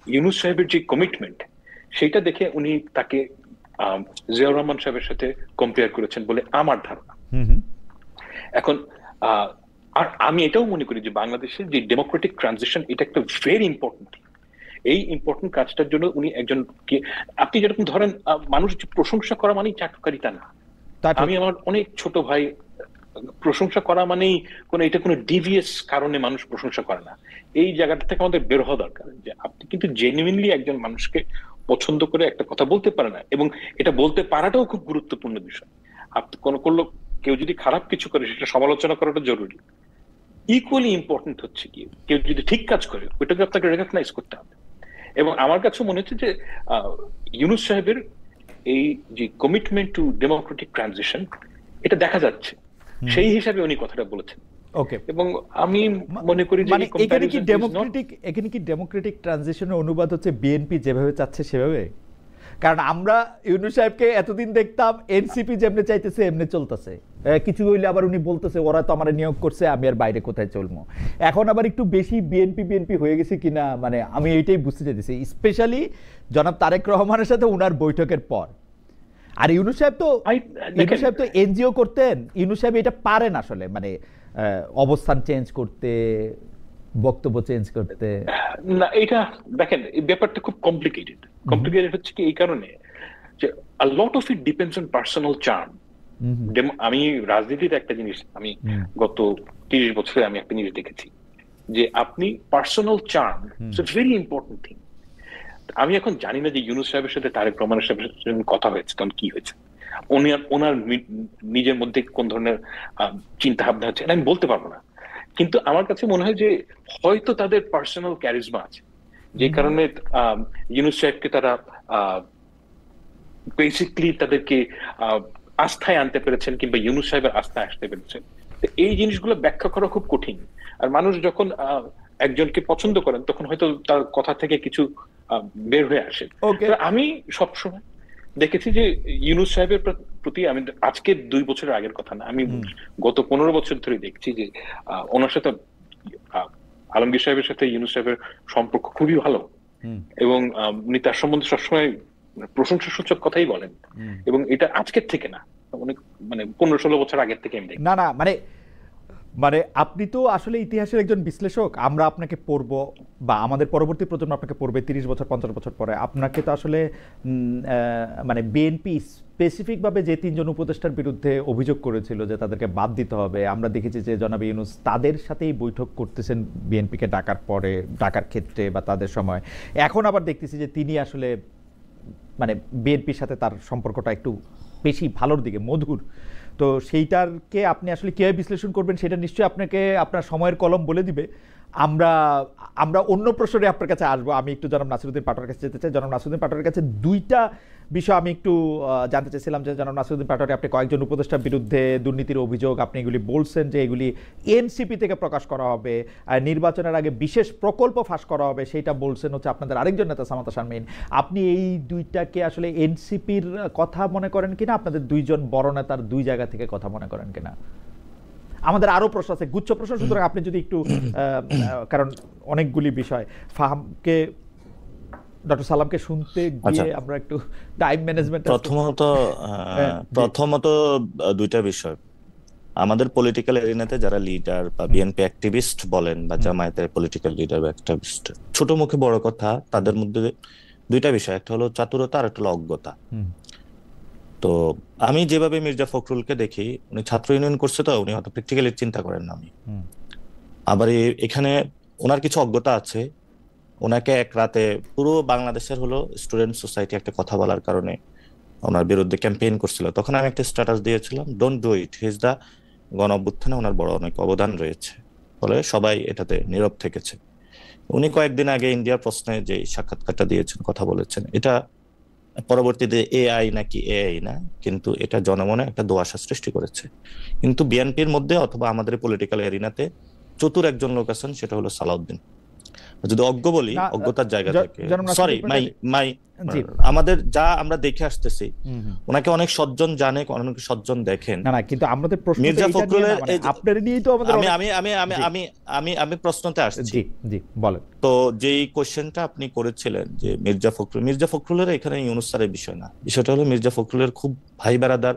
ইউনূস সাহেবের যে কমিটমেন্ট সেটা দেখে উনি তাকে জিয়াউর রহমান সাহেবের সাথে কম্পেয়ার করেছেন বলে আমার ধারণা। এখন আর আমি এটাও মনে করি যে বাংলাদেশের যে ডেমোক্রেটিক ট্রানজিশন এটা একটা ভেরি ইম্পর্টেন্ট। এই ইম্পর্টেন্ট কাজটার জন্য উনি একজনকে, আপনি যেরকম ধরেন মানুষ প্রশংসা করা মানেই চাটুকারিতা না। আমি আমার অনেক ছোট ভাই, প্রশংসা করা মানেই এটা কোনো ডিভিয়াস কারণে মানুষ প্রশংসা করে না। এই জায়গাটা থেকে আমাদের বের হওয়া দরকার যে আপনি কিন্তু জেনুইনলি একজন মানুষকে পছন্দ করে একটা কথা বলতে পারে না, এবং এটা বলতে পারাটাও খুব গুরুত্বপূর্ণ বিষয়। আপনি কেউ যদি খারাপ কিছু করে সেটা সমালোচনা করাটা জরুরি। ইকুয়ালি ইম্পর্টেন্ট হচ্ছে কি কেউ যদি ঠিক কাজ করে ওইটাকে আপনাকে রেকগনাইজ করতে হবে। এবং আমার কাছে মনে হচ্ছে যে ইউনূস সাহেবের এই যে কমিটমেন্ট টু ডেমোক্রেটিক ট্রানজিশন এটা দেখা যাচ্ছে, সেই হিসাবে উনি কথাটা বলেছেন। ওকে, এবং আমি মনে করি যে এখানে কি ডেমোক্রেটিক ট্রানজিশনের অনুবাদ হচ্ছে বিএনপি যেভাবে চাচ্ছে সেভাবে? কারণ আমরা ইউনূস সাহেবকে এতদিন দেখতাম এনসিপি যেমনি চাইতেছে এমনি চলতেছে, কিছু হইলে আবার উনি বলতেছে ওরা তো আমার নিয়োগ করছে, আমি আর বাইরে কোথায় চলবো। এখন আবার একটু বেশি বিএনপি হয়ে গেছে কিনা, মানে আমি এইটাই বুঝতে চাইতেছি, স্পেশালি জনাব তারেক রহমানের সাথে উনার বৈঠকের পর। আর ইউনূস সাহেব তো এনজিও করতেন, ইউনূস সাহেব এটা পারেন আসলে, মানে অবস্থান চেঞ্জ করতে, বক্তব্য চেঞ্জ করতে। না, এটা দেখেন এই ব্যাপারটা খুব কমপ্লিকেটেড হচ্ছে কি এই কারণে যে a lot of it depends on personal charm. আমি রাজনীতির একটা জিনিস, আমি গত 30 বছরে আমি একটা জিনিস দেখেছি যে আপনি personal charm it's a very important thing. আমি এখন জানি না যে ইউনূস সাহেবের সাথে তারেক রহমানের সাথে কথা হয়েছে তখন কি হয়েছে, ওনার নিজের মধ্যে কোন ধরনের চিন্তা ভাবনা হচ্ছে আমি বলতে পারবো না, কিন্তু আমার কাছে মনে হয় যে হয়তো তাদের পার্সোনাল ক্যারিজমা আছে যে কারণে ইউনূস সাহেবকে তারা বেসিকলি তাদেরকে আস্থায় আনতে পেরেছেন কিংবা ইউনূস সাহেবের আস্থায় আসতে পেরেছেন। এই জিনিসগুলো ব্যাখ্যা করা খুব কঠিন। আর মানুষ যখন একজনকে পছন্দ করেন তখন হয়তো তার কথা থেকে কিছু বের হয়ে আসে। আমি সবসময় দেখেছি যে ইউনূস সাহেবের প্রতি, আমি আজকে 2 বছরের আগের কথা না, আমি গত 15 বছর ধরে দেখছি যে ওনার সাথে আলমগীর সাহেবের সাথে ইউনূস সাহেবের সম্পর্ক খুবই ভালো, এবং উনি তার সম্বন্ধে সবসময় প্রশংসাসূচক কথাই বলেন, এবং এটা আজকের থেকে না, অনেক 15-16 বছর আগের থেকে আমি দেখি। না মানে আপনি তো আসলে ইতিহাসের একজন বিশ্লেষক, আমরা আপনাকে পড়ব বা আমাদের পরবর্তী প্রজন্ম আপনাকে পড়বে 30 বছর 50 বছর পরে। আপনাকে তো আসলে মানে বিএনপি স্পেসিফিকভাবে যে 3 জন উপদেষ্টার বিরুদ্ধে অভিযোগ করেছিল যে তাদেরকে বাদ দিতে হবে, আমরা দেখেছি যে জনাব ইউনূস তাদের সাথেই বৈঠক করতেছেন বিএনপিকে ডাকার ক্ষেত্রে বা তাদের সময়। এখন আবার দেখতেছি যে তিনি আসলে মানে বিএনপির সাথে তার সম্পর্কটা একটু বেশি ভালোর দিকে, মধুর। তো সেইটারকে আপনি আসলে কীভাবে বিশ্লেষণ করবেন সেটা নিশ্চয়ই আপনাকে আপনার সময়ের কলম বলে দিবে। আমরা অন্য প্রশ্নে আপনার কাছে আসবো। আমি একটু জনাব নাসিরউদ্দিন পাটোয়ারের কাছে যেতে চাই। জনাব নাসিরউদ্দিন পাটোয়ারের কাছে 2টা বিষয় আমি একটু জানতে চাইছিলাম যে জনাব নাসিরউদ্দিন পাটোয়ারি, আপনি কয়েকজন উপদেষ্টার বিরুদ্ধে দুর্নীতির অভিযোগ, আপনি এগুলি বলছেন যে এগুলি এনসিপি থেকে প্রকাশ করা হবে, আর নির্বাচনের আগে বিশেষ প্রকল্প ফাঁস করা হবে, সেইটা বলছেন হচ্ছে আপনাদের আরেকজন নেতা সামান্তা শারমিন। আপনি এই 2টাকে আসলে এনসিপির কথা মনে করেন কিনা, আপনাদের 2 জন বড় নেতার 2 জায়গা থেকে কথা মনে করেন কিনা? আমাদের আরো প্রশ্ন আছে, গুচ্ছ প্রশ্ন, সুতরাং আপনি যদি একটু, কারণ অনেকগুলি বিষয়, ফাহামকে, ডক্টর সালামকে শুনতে গিয়ে আমরা একটু টাইম ম্যানেজমেন্ট। প্রথমত 2টা বিষয়। আমাদের পলিটিক্যাল এরিনাতে যারা লিডার বা বিএনপি অ্যাক্টিভিস্ট বলেন বা জামায়াতের পলিটিক্যাল লিডার বা অ্যাক্টিভিস্ট, ছোট মুখে বড় কথা, তাদের মধ্যে 2টা বিষয়, একটা হলো চাতুরতা আর একটা হলো অজ্ঞতা। তো আমি যেভাবে মির্জা ফখরুলকে দেখি, উনি ছাত্র ইউনিয়ন করছে, তো উনি হয়তো প্র্যাকটিক্যালি চিন্তা করেন না। আমি আবার এখানে ওনার কিছু অজ্ঞতা আছে। ওনাকে এক রাতে পুরো বাংলাদেশের হলো স্টুডেন্ট সোসাইটি একটা কথা বলার কারণে ওনার বিরুদ্ধে ক্যাম্পেইন করছিল, তখন আমি একটা স্ট্যাটাস দিয়েছিলাম, don't do it, he is the গণ অভ্যুত্থানে ওনার বড় অনেক অবদান রয়েছে, ফলে সবাই এটাতে নীরব থেকেছে। উনি কয়েকদিন আগে ইন্ডিয়ার প্রশ্নে যে সাক্ষাৎকারটা দিয়েছেন, কথা বলেছেন, এটা পরবর্তীতে এআই নাকি এআই না, কিন্তু এটা জনমনে একটা দোয়াশা সৃষ্টি করেছে। কিন্তু বিএনপির মধ্যে অথবা আমাদের পলিটিক্যাল এরিনাতে চতুর একজন লোক আছেন, সেটা হলো সালাউদ্দিন। যদি অজ্ঞ বলি, অজ্ঞতার জায়গা থেকে, সরি আমাদের যা আমরা দেখে আসতেছি, ওনাকে অনেক সজ্জন জানে, অনেক সজ্জন দেখেন। কিন্তু আমাদের প্রশ্ন মির্জা ফখরুলের, আপনাদের নিয়েই তো আমাদের, আমি প্রশ্নতে আসছি। জি বলেন। তো যেই কোশ্চেনটা আপনি করেছিলেন যে মির্জা ফখরুলের এখানে ইউনূস স্যারের বিষয় না, বিষয়টা হলো মির্জা ফখরুলের খুব ভাই বেড়াদার,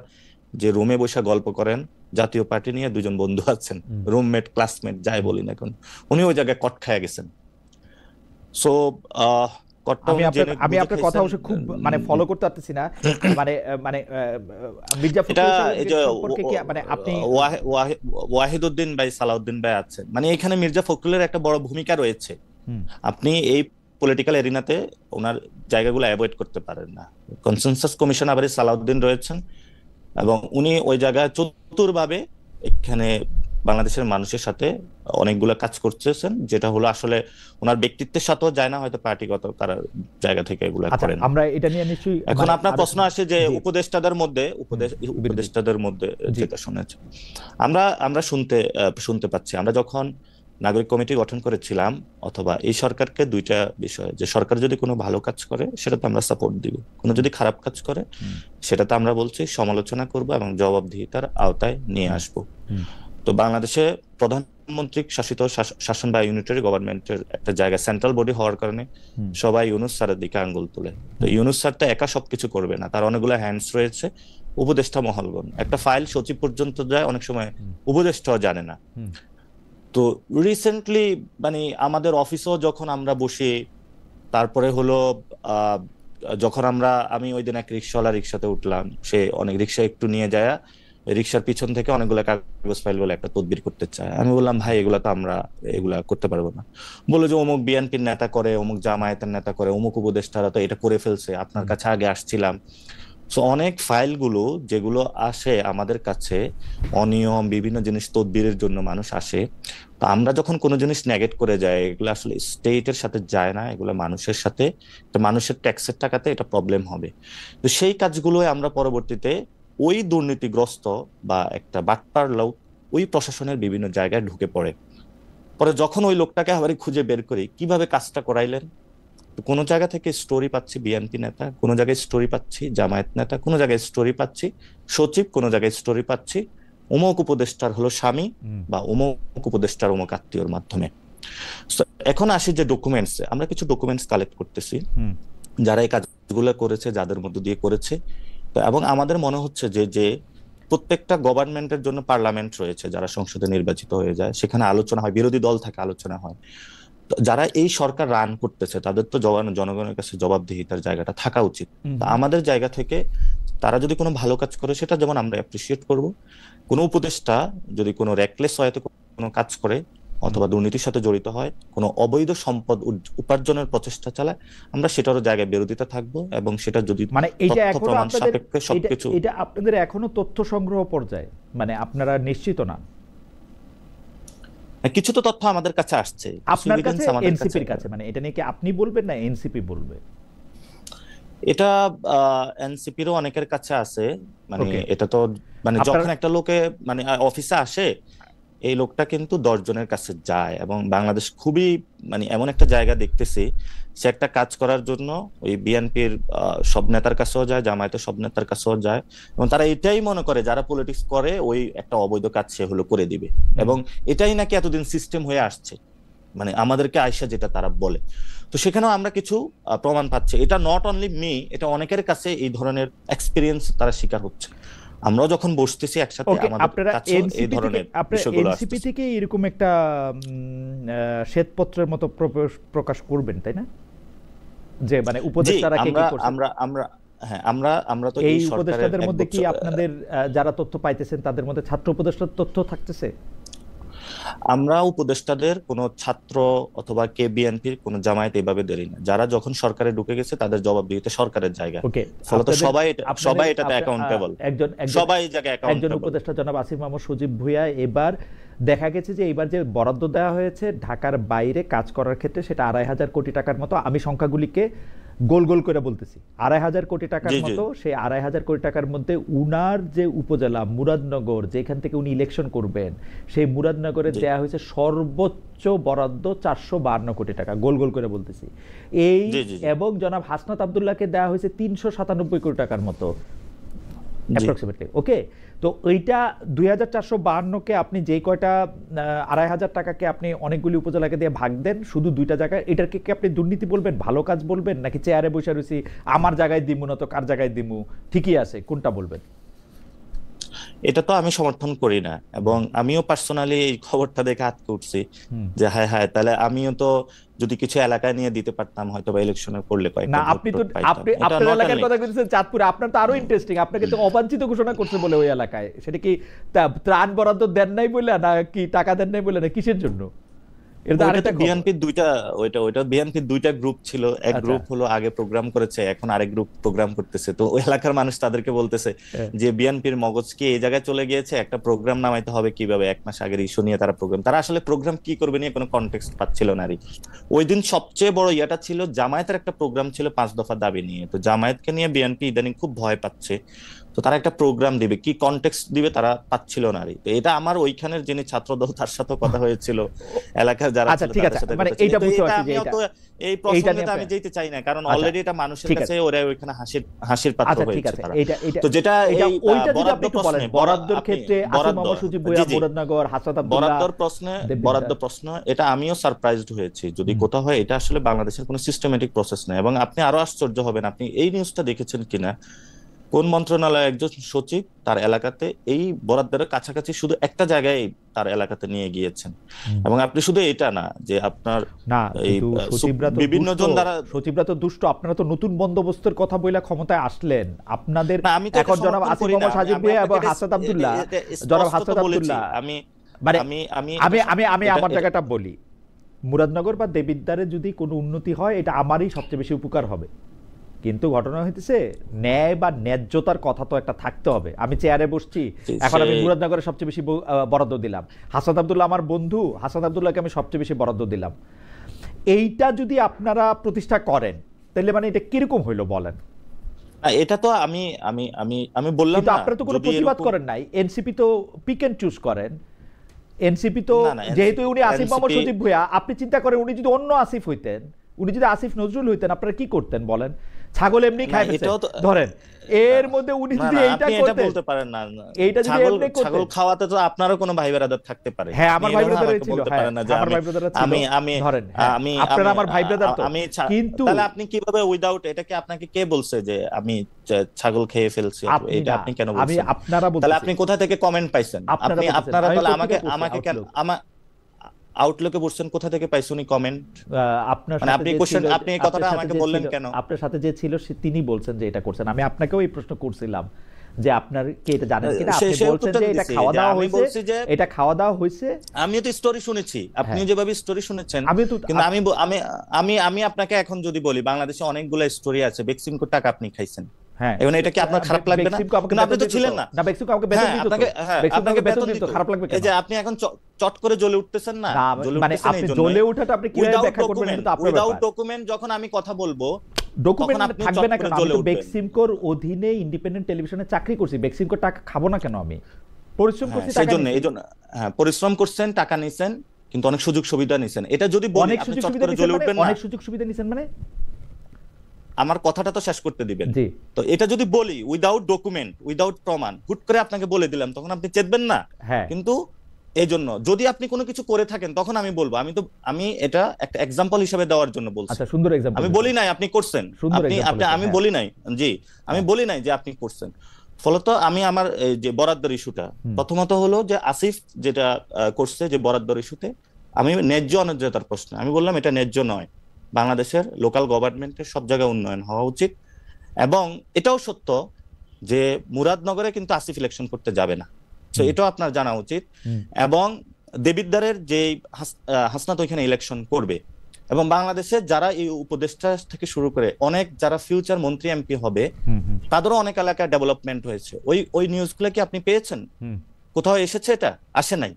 যে রুমে বসে গল্প করেন, জাতীয় পার্টি নিয়ে 2 জন বন্ধু আছেন, রুমমেট ক্লাসমেট যাই বলি না এখন, উনি ওই জায়গায় কট খায়া গেছেন। সো আমি আপনার কথা অবশ্য খুব মানে ফলো করতে পারতেছি না, মানে মির্জা ওয়াহিদউদ্দিন ভাই, সালাউদ্দিন ভাই আছেন, মানে এখানে মির্জা ফখরুলের একটা বড় ভূমিকা রয়েছে। আপনি এই পলিটিক্যাল এরিনাতে ওনার জায়গাগুলো অ্যাভয়েড করতে পারেন না। কনসেনসাস কমিশন আবার সালাউদ্দিন রয়েছেন, এবং উনি ওই জায়গায় চতুরভাবে এখানে বাংলাদেশের মানুষের সাথে অনেকগুলো কাজ করতেছেন, যেটা হলো আসলে ওনার ব্যক্তিত্বের সাথেও যায় না, হয়তো পার্টিগত কারণ জায়গা থেকে এগুলো করেন। আমরা এটা নিয়ে নিশ্চয়ই, এখন আপনার প্রশ্ন আসে যে উপদেষ্টাদের মধ্যে যেটা শুনেছে, আমরা শুনতে পাচ্ছি, আমরা যখন নাগরিক কমিটি গঠন করেছিলাম, অথবা এই সরকারকে 2টা বিষয়, যে সরকার যদি কোনো ভালো কাজ করে সেটাতে আমরা সাপোর্ট দিব, কোনো যদি খারাপ কাজ করে সেটাতে আমরা বলছি সমালোচনা করব এবং জবাবদিহিতার আওতায় নিয়ে আসব। তো বাংলাদেশে প্রধানমন্ত্রী শাসিত শাসন বা ইউনিটারি গভর্নমেন্টের একটা জায়গা, সেন্ট্রাল বডি হওয়ার কারণে সবাই ইউনূস স্যারের দিকে আঙ্গুল তুলে। তো ইউনূস স্যার তো একা সবকিছু করবে না, তার অনেকগুলো হ্যান্ডস রয়েছে, উপদেষ্টা মহলগণ, একটা ফাইল সচিব পর্যন্ত যায়, অনেক সময় উপদেষ্টাও জানে না। তো রিসেন্টলি মানে আমাদের অফিসেও যখন আমরা বসি, তারপরে হলো যখন আমি ওই দিন এক রিক্সাতে উঠলাম, সে অনেক রিক্সা একটু নিয়ে যায়, রিক্সার পিছন থেকে অনেকগুলো কাগজ ফাইল বলে একটা তদবির করতে চায়। আমি বললাম, ভাই এগুলা তো আমরা এগুলা করতে পারবো না। বলে যে অমুক বিএনপির নেতা করে, অমুক জামায়াতের নেতা করে, অমুক উপদেষ্টারা তো এটা করে ফেলছে, আপনার কাছে আগে আসছিলাম। সো অনেক ফাইলগুলো যেগুলো আসে আমাদের কাছে, অনিয়ম বিভিন্ন জিনিস তদবিরের জন্য মানুষ আসে, তো আমরা যখন কোনো জিনিস নেগেট করে যাই, এগুলো আসলে স্টেটের সাথে যায় না, এগুলো মানুষের সাথে, তো মানুষের ট্যাক্সের টাকাতে এটা প্রবলেম হবে। তো সেই কাজগুলো আমরা পরবর্তীতে ওই দুর্নীতিগ্রস্ত বা একটা বাটপার লোক ওই প্রশাসনের বিভিন্ন জায়গায় ঢুকে পড়ে। পরে যখন ওই লোকটাকে আবার খুঁজে বের করি কিভাবে কাজটা করাইলেন, কোন জায়গা থেকে স্টোরি পাচ্ছি বিএনপি নেতা, কোন জায়গায় স্টোরি পাচ্ছি জামায়াত নেতা, কোন জায়গায় স্টোরি পাচ্ছি সচিব, কোন জায়গায় স্টোরি পাচ্ছি অমুক উপদেষ্টার হলো স্বামী বা অমুক উপদেষ্টার অমুক আত্মীয়র মাধ্যমে। এখন আসি যে ডকুমেন্টস, আমরা কিছু ডকুমেন্টস কালেক্ট করতেছি যারা এই কাজগুলো করেছে, যাদের মধ্য দিয়ে করেছে। এবং আমাদের মনে হচ্ছে যে প্রত্যেকটা গভর্নমেন্টের জন্য পার্লামেন্ট রয়েছে, যারা সংসদে নির্বাচিত হয়ে যায়, সেখানে আলোচনা হয়, বিরোধী দল থাকে, আলোচনা হয়। যারা এই সরকার রান করতেছে তাদের তো জনগণের কাছে জবাবদিহিতার জায়গাটা থাকা উচিত। আমাদের জায়গা থেকে তারা যদি কোনো ভালো কাজ করে সেটা যেমন আমরা অ্যাপ্রিসিয়েট করব, কোনো উপদেষ্টা যদি কোনো রেকলেস ওয়েতে কোনো কাজ করে অথবা দুর্নীতির সাথে জড়িত হয়, কোনো অবৈধ সম্পদ উপার্জনের প্রচেষ্টা চালায়, আমরা সেটারও জায়গায় বিরোধিতা থাকবো। এবং সেটা যদি মানে এইটা এখনো সাপেক্ষে সবকিছু, এটা আপনাদের এখনো তথ্য সংগ্রহ পর্যায়ে, মানে আপনারা নিশ্চিত না? কিছু তো তথ্য আমাদের কাছে আসছে, আপনার কাছে, এনসিপির কাছে, মানে এটা নিয়ে কি আপনি বলবেন না এনসিপি বলবে? এটা এনসিপিরও অনেকের কাছে আছে। মানে এটা তো মানে যখন একটা লোকে মানে অফিসে আসে, এই লোকটা কিন্তু 10 জনের কাছে যায়। এবং বাংলাদেশ খুবই মানে এমন একটা জায়গা দেখতেছি, সে একটা কাজ করার জন্য ওই বিএনপির সব নেতার কাছেও যায়, জামায়াতের সব নেতার কাছেও যায়, এবং তারা এটাই মনে করে যারা পলিটিক্স করে ওই একটা অবৈধ কাজ সে হলো করে দিবে। এবং এটাই নাকি এতদিন সিস্টেম হয়ে আসছে, মানে আমাদেরকে আয়সা যেটা তারা বলে। তো সেখানেও আমরা কিছু প্রমাণ পাচ্ছি। এটা নট অনলি মি, এটা অনেকের কাছে এই ধরনের এক্সপেরিয়েন্স তারা শিকার হচ্ছে। আমরাও যখন বসতেছি একসাথে, আমাদের কাছে এই ধরনের বিষয়গুলো আসছে। এনসিপি থেকে এরকম একটা শ্বেতপত্রের মতো প্রকাশ করবেন, তাই না? যে মানে উপদেষ্টারা কি করছে, আমরা তো এই উপদেষ্টাদের মধ্যে কি আপনাদের যারা তথ্য পাইতেছেন তাদের মধ্যে ছাত্র উপদেষ্টার তথ্য থাকতেছে? আমরা উপদেষ্টাদের কোন ছাত্র অথবা কে বিএনপির কোন জামায়াত এইভাবে দেরি না। যারা যখন সরকারে ঢুকে গেছে তাদের জবাবদিহিতা সরকারের জায়গা। ফলত সবাই এটাতে অ্যাকাউন্টেবল, সবাই জায়গায় অ্যাকাউন্টেবল। একজন উপদেষ্টা জনাব আসিফ মাহমুদ সজীব ভুঁইয়া, এবার দেখা গেছে যে এবার যে বরাদ্দ দেওয়া হয়েছে ঢাকার বাইরে কাজ করার ক্ষেত্রে, সেটা 2,500 কোটি টাকার মতো। আমি সংখ্যাগুলিকে গোল গোল করে বলতেছি, 2,500 কোটি টাকার মতো। সেই 2,500 কোটি টাকার মধ্যে উনার যে উপজেলা মুরাদনগর, যেখান থেকে উনি ইলেকশন করবেন, সেই মুরাদনগরে দেয়া হয়েছে সর্বোচ্চ বরাদ্দ 452 কোটি টাকা, গোল গোল করে বলতেছি এই। এবং জনাব হাসনাত আব্দুল্লাহকে দেওয়া হয়েছে 397 কোটি টাকার মতো অ্যাপ্রক্সিমেটলি। ওকে, তো ওইটা 2,452-কে আপনি যেই কয়টা 2,500 টাকাকে আপনি অনেকগুলি উপজেলাকে দিয়ে ভাগ দেন শুধু 2টা জায়গায়, এটাকে কি আপনি দুর্নীতি বলবেন, ভালো কাজ বলবেন, নাকি চেয়ারে বসে রয়েছি আমার জায়গায় দিমু না তো কার জায়গায় দিমু, ঠিকই আছে, কোনটা বলবেন? এটা তো আমি সমর্থন করি না, এবং আমিও পার্সোনালি এই খবরটা দেখে আটকে উঠছি যে হ্যাঁ তাহলে আমিও তো যদি কিছু এলাকায় নিয়ে দিতে পারতাম হয়তো বা ইলেকশনে করলে কয়েকটা। না, আপনি তো আপনার এলাকার কথা বলছেন চাঁদপুরে, আপনার তো আরো ইন্টারেস্টিং, আপনাকে তো অবাঞ্ছিত ঘোষণা করছে বলে ওই এলাকায়। সেটা কি ত্রাণ বরাদ্দ দেন নাই বলে, না কি টাকা দেন নাই বলে, না কিসের জন্য? বিএনপির দুইটা গ্রুপ ছিল, এক গ্রুপ হলো আগে প্রোগ্রাম করেছে, এখন আরেক গ্রুপ প্রোগ্রাম করতেছে। তো ওই এলাকার মানুষ তাদেরকে বলতেছে যে বিএনপির মগজ কি এই জায়গায় চলে গিয়েছে, একটা প্রোগ্রাম নামাইতে হবে কিভাবে, 1 মাস আগের ইস্যু নিয়ে তারা আসলে প্রোগ্রাম কি করবে নিয়ে কোনো কনটেক্সট পাচ্ছিল না। ওই দিন সবচেয়ে বড় ইয়াটা ছিল জামায়াতের একটা প্রোগ্রাম ছিল 5 দফা দাবি নিয়ে। তো জামায়াতকে নিয়ে বিএনপি ইদানিং খুব ভয় পাচ্ছে, তো তারা একটা প্রোগ্রাম দিবে, কি কনটেক্সট দিবে তারা পাচ্ছিল না। তো এটা আমার ওইখানের যিনি ছাত্রদল তার সাথে কথা হয়েছিল, এলাকার যারা ছিল তাদের সাথে। মানে এইটা বুঝতে পারছি যে এটা এই প্রসঙ্গে আমি যেতে চাই না, কারণ অলরেডি এটা মানুষের কাছে ওরা ওইখানে হাসির পাত্র হয়েছে তারা। তো যেটা ওইটা যদি আপনি একটু বলেন, বরাদ্দের ক্ষেত্রে আসিফ মাহমুদ সজীব ভুঁইয়া, মুরাদনগর, হাসনাত আব্দুল্লাহ, বরাদ্দ প্রশ্ন, এটা আমিও সারপ্রাইজড হয়েছি যদি কোথাও হয়। এটা আসলে বাংলাদেশের কোনো সিস্টেমেটিক প্রসেস না। এবং আপনি আরো আশ্চর্য হবেন, আপনি এই নিউজটা দেখেছেন কিনা, কোন মন্ত্রণালয়ের একজন সচিব তার এলাকাতে এই বরাদ্দের কাছাকাছি শুধু একটা জায়গায় তার এলাকাতে নিয়ে গিয়েছেন। এবং আপনি শুধু এটা না যে আপনার বিভিন্ন জন দ্বারা, সচিবরা তো দুষ্ট, আপনারা তো নতুন বন্দোবস্তের কথা বইলা ক্ষমতায় আসলেন। আপনাদের এখন জনাব আসিফ মাহমুদ সজীব ভুঁইয়া এবং হাসনাত আব্দুল্লাহ, জনাব হাসনাত আব্দুল্লাহ, আমি আমার জায়গাটা বলি, মুরাদনগর বা দেবিদ্বারে যদি কোনো উন্নতি হয় এটা আমারই সবচেয়ে বেশি উপকার হবে। কিন্তু ঘটনা হইতেছে ন্যায় বা ন্যায্যতার কথা তো একটা থাকতে হবে। আমি চেয়ারে বসছি, এখন আমি মুরাদনগরে সবচেয়ে বেশি বরাদ্দ দিলাম, হাসনাত আব্দুল্লাহ আমার বন্ধু, হাসনাত আব্দুল্লাহকে আমি সবচেয়ে বেশি বরাদ্দ দিলাম। এইটা যদি আপনারা প্রতিষ্ঠা করেন তাহলে মানে এটা কিরকম হইলো বলেন? এটা তো আমি বললাম না, আপনারা তো কোনো প্রতিবাদ করেন নাই, এনসিপি তো পিক এন্ড চুজ করেন। এনসিপি তো যেহেতু উনি আসিফ মোহাম্মদ সজীব ভুঁইয়া, আপনি চিন্তা করেন উনি যদি অন্য আসিফ হইতেন, উনি যদি আসিফ নজরুল হইতেন, আপনারা কি করতেন বলেন? ছাগল এমনি খায় ধরেন, এর মধ্যে উনি যদি এইটা করতেন, বলতে পারেন না এইটা যদি এমনি করতেন, ছাগল খাওয়াতে তো আপনারও কোনো ভাই ব্রাদার থাকতে পারে। হ্যাঁ, আমার ভাই ব্রাদার ছিল, আমার ভাই ব্রাদার ছিল, আমি ধরেন আপনারা আমার ভাই ব্রাদার তো, কিন্তু তাহলে আপনি কিভাবে উইদাউট, এটাকে আপনাকে কে বলছে যে আমি ছাগল খেয়ে ফেলছি? এটা আপনি কেন বলছেন? আমি আপনারা বলছেন, তাহলে আপনি কোথা থেকে কমেন্ট পাইছেন? আপনারা তাহলে আমাকে কেন আউটলুকে বলছেন, কোথা থেকে পাইছেন এই কমেন্ট? আপনার সাথে আপনি কোশ্চেন, আপনি এই কথাটা আমাকে বললেন কেন? আপনার সাথে যে ছিল তিনি বলছেন যে এটা করছেন। আমি আপনাকেও এই প্রশ্ন করছিলাম যে আপনার কি এটা জানেন কিনা, আপনি বলছেন যে এটা খাওয়া দাওয়া হয়েছে, এটা খাওয়া দাওয়া হয়েছে। আমিও তো স্টোরি শুনেছি, আপনি যেভাবে স্টোরি শুনেছেন, কিন্তু আমি আপনাকে এখন যদি বলি, বাংলাদেশে অনেকগুলো স্টোরি আছে, বেক্সিমকোর টাকা আপনি খাইছেন, হ্যাঁ, এবং এটা কি আপনার খারাপ লাগবে না? আপনি তো ছিলেন না, বেক্সিমকো আমাকে বেতন দিত, আপনাকে বেতন দিত, খারাপ লাগবে কেন? এই যে আপনি এখন চট করে জ্বলে উঠতেছেন না, মানে আপনি জ্বলে ওঠাটা আপনি কিভাবে ব্যাখ্যা করবেন? এটা তো আপনার ব্যাপার। উইদাউট ডকুমেন্ট যখন আমি কথা বলবো, ডকুমেন্ট থাকবে না কেন? আমি তো বেক্সিমকোর অধীনে ইন্ডিপেন্ডেন্ট টেলিভিশনে চাকরি করছি, বেক্সিমকোর টাকা খাবো না কেন? আমি পরিশ্রম করছি, এইজন্য হ্যাঁ, পরিশ্রম করছেন, টাকা নিছেন, কিন্তু অনেক সুযোগ সুবিধা নিছেন। এটা যদি বলি, আপনি চট করে জ্বলে উঠবেন না। অনেক সুযোগ সুবিধা নিছেন মানে? আমার কথাটা তো শেষ করতে দিবেন। তো এটা যদি বলি উইদাউট ডকুমেন্ট, উইদাউট প্রমাণ, হুট করে আপনাকে বলে দিলাম, তখন আপনি চেতবেন না। কিন্তু এই জন্য যদি আপনি কোনো কিছু করে থাকেন, তখন আমি বলবো। আমি এটা একটা এক্সাম্পল হিসেবে দেওয়ার জন্য বলছি। আচ্ছা, সুন্দর এক্সাম্পল। আমি বলি নাই আপনি করছেন, আমি বলি নাই, জি, আমি বলি নাই যে আপনি করছেন। ফলত আমি আমার যে বরাদ্দের ইস্যুটা, প্রথমত হলো যে আসিফ যেটা করছে, যে বরাদ্দের ইস্যুতে আমি ন্যায্য অন্যায্যতার প্রশ্ন আমি বললাম এটা ন্যায্য নয়। বাংলাদেশের লোকাল গভর্নমেন্টের সব জায়গায় উন্নয়ন হওয়া উচিত, এবং এটাও সত্য যে মুরাদনগরে কিন্তু আসিফ ইলেকশন করতে যাবে না, তো এটাও আপনার জানা উচিত। এবং দেবিদ্বারের যে হাসনাত ওইখানে ইলেকশন করবে, এবং বাংলাদেশে যারা এই উপদেষ্টা থেকে শুরু করে অনেক যারা ফিউচার মন্ত্রী এমপি হবে, তাদেরও অনেক এলাকায় ডেভেলপমেন্ট হয়েছে। ওই নিউজগুলো কি আপনি পেয়েছেন? কোথাও এসেছে? এটা আসে নাই।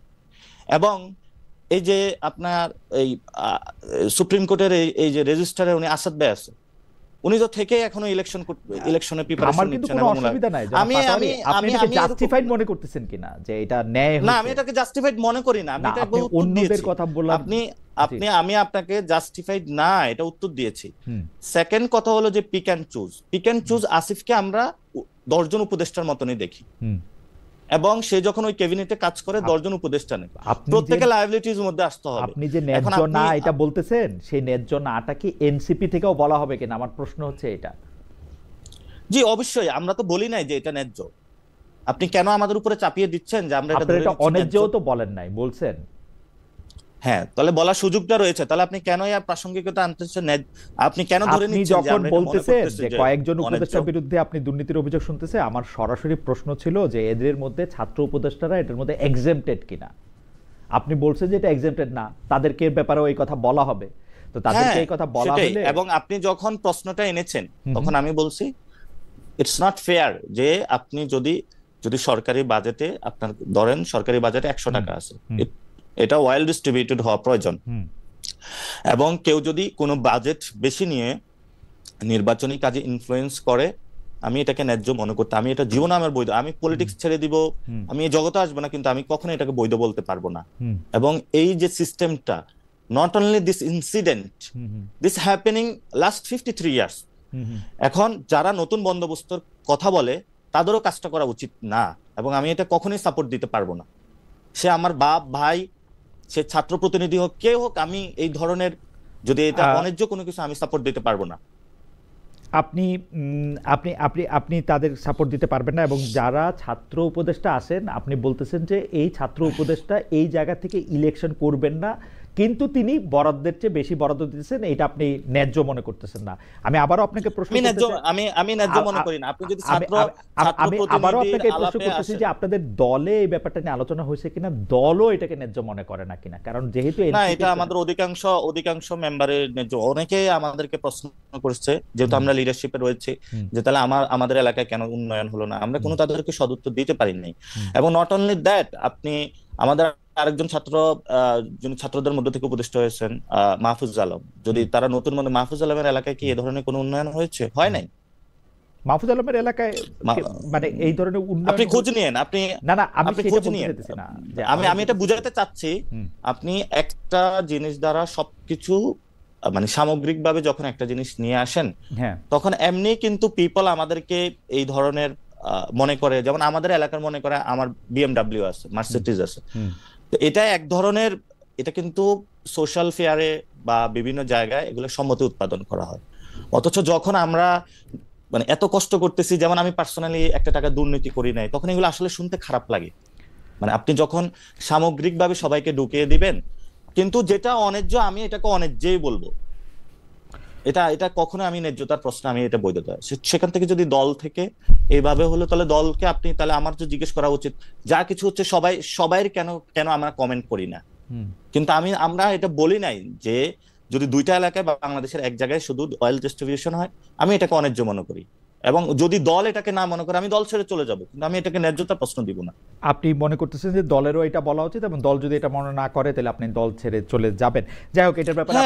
এবং এই যে আপনার এই সুপ্রিম কোর্টের এই যে রেজিস্ট্রারে উনি আসাদ ভাই আছে, উনি তো থেকে এখনো ইলেকশনে প্রিপারেশন নিচ্ছেন। আমার কোনো অসুবিধা নাই। আমি জাস্টিফাইড মনে করতেছেন কিনা যে এটা ন্যায় হয়েছে? না, আমি এটাকে জাস্টিফাইড মনে করি না। আমি এটা অন্যদের কথা বললাম। আমি আপনাকে জাস্টিফাইড না এটা উত্তর দিয়েছি। সেকেন্ড কথা হলো যে পিক অ্যান্ড চুজ আসিফকে আমরা 10 জন উপদেষ্টার মতনই দেখি, এবং সে যখন ওই ক্যাবিনেটে কাজ করে 10 জন উপদেষ্টা নেই, প্রত্যেকটা লায়াবিলিটির মধ্যে আসতে হবে। আপনি যে ন্যায্য না এটা বলতেছেন, সেই ন্যায্য নাটা কি এনসিপি থেকেও বলা হবে কিনা? আমার প্রশ্ন হচ্ছে এটা। জি, অবশ্যই। আমরা তো বলি নাই যে এটা ন্যায্য। আপনি কেন আমাদের উপরে চাপিয়ে দিচ্ছেন যে আমরা এটা অন্যায্যও তো বলেন নাই, বলছেন। হ্যাঁ, তাহলে বলার সুযোগটা রয়েছে, তাহলে আপনি কেন এই প্রাসঙ্গিকতা আনতেছেন? আপনি কেন ধরে নিচ্ছেন যে যখন বলতেছেন যে কয়েকজন উপদেষ্টার বিরুদ্ধে আপনি দুর্নীতির অভিযোগ শুনতেছে, আমার সরাসরি প্রশ্ন ছিল যে এদের মধ্যে ছাত্র উপদেষ্টারা এটার মধ্যে এক্সেম্পটেড কিনা। আপনি বলছেন যে এটা এক্সেম্পটেড না, তাদেরকে ব্যাপারে এই কথা বলা হবে, তো তাদেরকে এই কথা বলা হলে। এবং আপনি যখন প্রশ্নটা এনেছেন, তখন আমি বলছি ইটস নট ফেয়ার যে আপনি যদি সরকারি বাজেটে আপনার ধরেন সরকারি বাজেটে 100 টাকা আছে, এটা ওয়েল ডিস্ট্রিবিউটেড হওয়া প্রয়োজন, এবং কেউ যদি কোনো বাজেট বেশি নিয়ে নির্বাচনী কাজে ইনফ্লুয়েন্স করে, আমি এটাকে ন্যায্য মনে করতে, আমি এটা জীবনে আমার বৈধ, আমি পলিটিক্স ছেড়ে দিব, আমি এই জগতে আসবো না, কিন্তু আমি কখনো এটাকে বৈধ বলতে পারবো না। এবং এই যে সিস্টেমটা, not only this incident, this happening last 53 years. এখন যারা নতুন বন্দোবস্তর কথা বলে, তাদেরও কাজটা করা উচিত না, এবং আমি এটা কখনোই সাপোর্ট দিতে পারবো না। সে আমার বাপ, ভাই, সে ছাত্র প্রতিনিধি হোক, কে হোক, আমি এই ধরনের যদি এটা অন্যায্য কোনো কিছু আমি সাপোর্ট দিতে পারবো না। আপনি আপনি আপনি আপনি তাদের সাপোর্ট দিতে পারবেন না, এবং যারা ছাত্র উপদেষ্টা আছেন, আপনি বলতেছেন যে এই ছাত্র উপদেষ্টা এই জায়গা থেকে ইলেকশন করবেন না, কিন্তু তিনি বরাদ্দের চেয়ে বেশি বরাদ্দ দিতেছেন, এটা আপনি ন্যায্য মনে করতেছেন না। আমি আবারও আপনাকে প্রশ্ন আমি ন্যায্য মনে করি না। আপনি যদি আমি আবারও আপনাকে প্রশ্ন করতেছি যে আপনাদের দলে এই ব্যাপারটা নিয়ে আলোচনা হয়েছে কিনা, দলও এটাকে ন্যায্য মনে করে না কিনা? কারণ যেহেতু না, এটা আমাদের অধিকাংশ মেম্বারের ন্যায্য। অনেকেই আমাদেরকে প্রশ্ন করছে, যেহেতু আমরা লিডারশিপে রয়েছে, যে তাহলে আমাদের এলাকায় কেন উন্নয়ন হলো না। আমরা কোনো তাদেরকে সদুত্তর দিতে পারি নাই। এবং নট অনলি দ্যাট, আপনি আমাদের আরেকজন যিনি ছাত্রদের মধ্যে থেকে উপদেষ্টা হয়েছেন, মাহফুজ আলম, যদি তারা নতুন মাহফুজ আলমের এলাকায় কি এ ধরনের কোনো উন্নয়ন হয়েছে? হয় নাই। মাহফুজ আলমের এলাকায় মানে এই ধরনের উন্নয়ন আপনি খোঁজ নিয়েন, আপনি না আমি খোঁজ নিয়েন না, আমি এটা বুঝাতে চাচ্ছি, আপনি একটা জিনিস দ্বারা সবকিছু মানে সামগ্রিকভাবে যখন একটা জিনিস নিয়ে আসেন, তখন এমনি কিন্তু পিপল আমাদেরকে এই ধরনের মনে করে, যেমন আমাদের এলাকার মনে করে আমার BMW আছে, মার্সিডিজ আছে, তো এটা এক ধরনের, এটা কিন্তু সোশ্যাল ফেয়ারে বা বিভিন্ন জায়গায় এগুলো সম্মতি উৎপাদন করা হয়। অথচ যখন আমরা মানে এত কষ্ট করতেছি, যেমন আমি পার্সোনালি একটা টাকা দুর্নীতি করি নাই, তখন এগুলো আসলে শুনতে খারাপ লাগে। মানে আপনি যখন সামগ্রিকভাবে সবাইকে ঢুকিয়ে দিবেন, কিন্তু যেটা অন্যায্য আমি এটাকে অন্যায্যই বলবো, এটা কখনো আমি ন্যায্যতার প্রশ্ন, আমি এটা বৈধতা। সেখান থেকে যদি দল থেকে এইভাবে হলো, তাহলে দলকে আপনি, তাহলে আমার তো জিজ্ঞেস করা উচিত যা কিছু হচ্ছে সবাইয়ের কেন আমরা কমেন্ট করি না। কিন্তু আমরা এটা বলি নাই যে যদি দুইটা এলাকায় বা বাংলাদেশের এক জায়গায় শুধু অয়েল ডিস্ট্রিবিউশন হয়, আমি এটাকে অন্যায্য মনে করি, এবং যদি দল এটাকে না মনে করে আমি দল ছেড়ে চলে যাব, কিন্তু আমি এটাকে ন্যায্যতার প্রশ্ন দিব না। আপনি মনে করতেছেন যে দলেরও এটা বলা উচিত, এবং দল যদি এটা মনে না করে তাহলে আপনি দল ছেড়ে চলে যাবেন। যাই হোক, এটার ব্যাপারে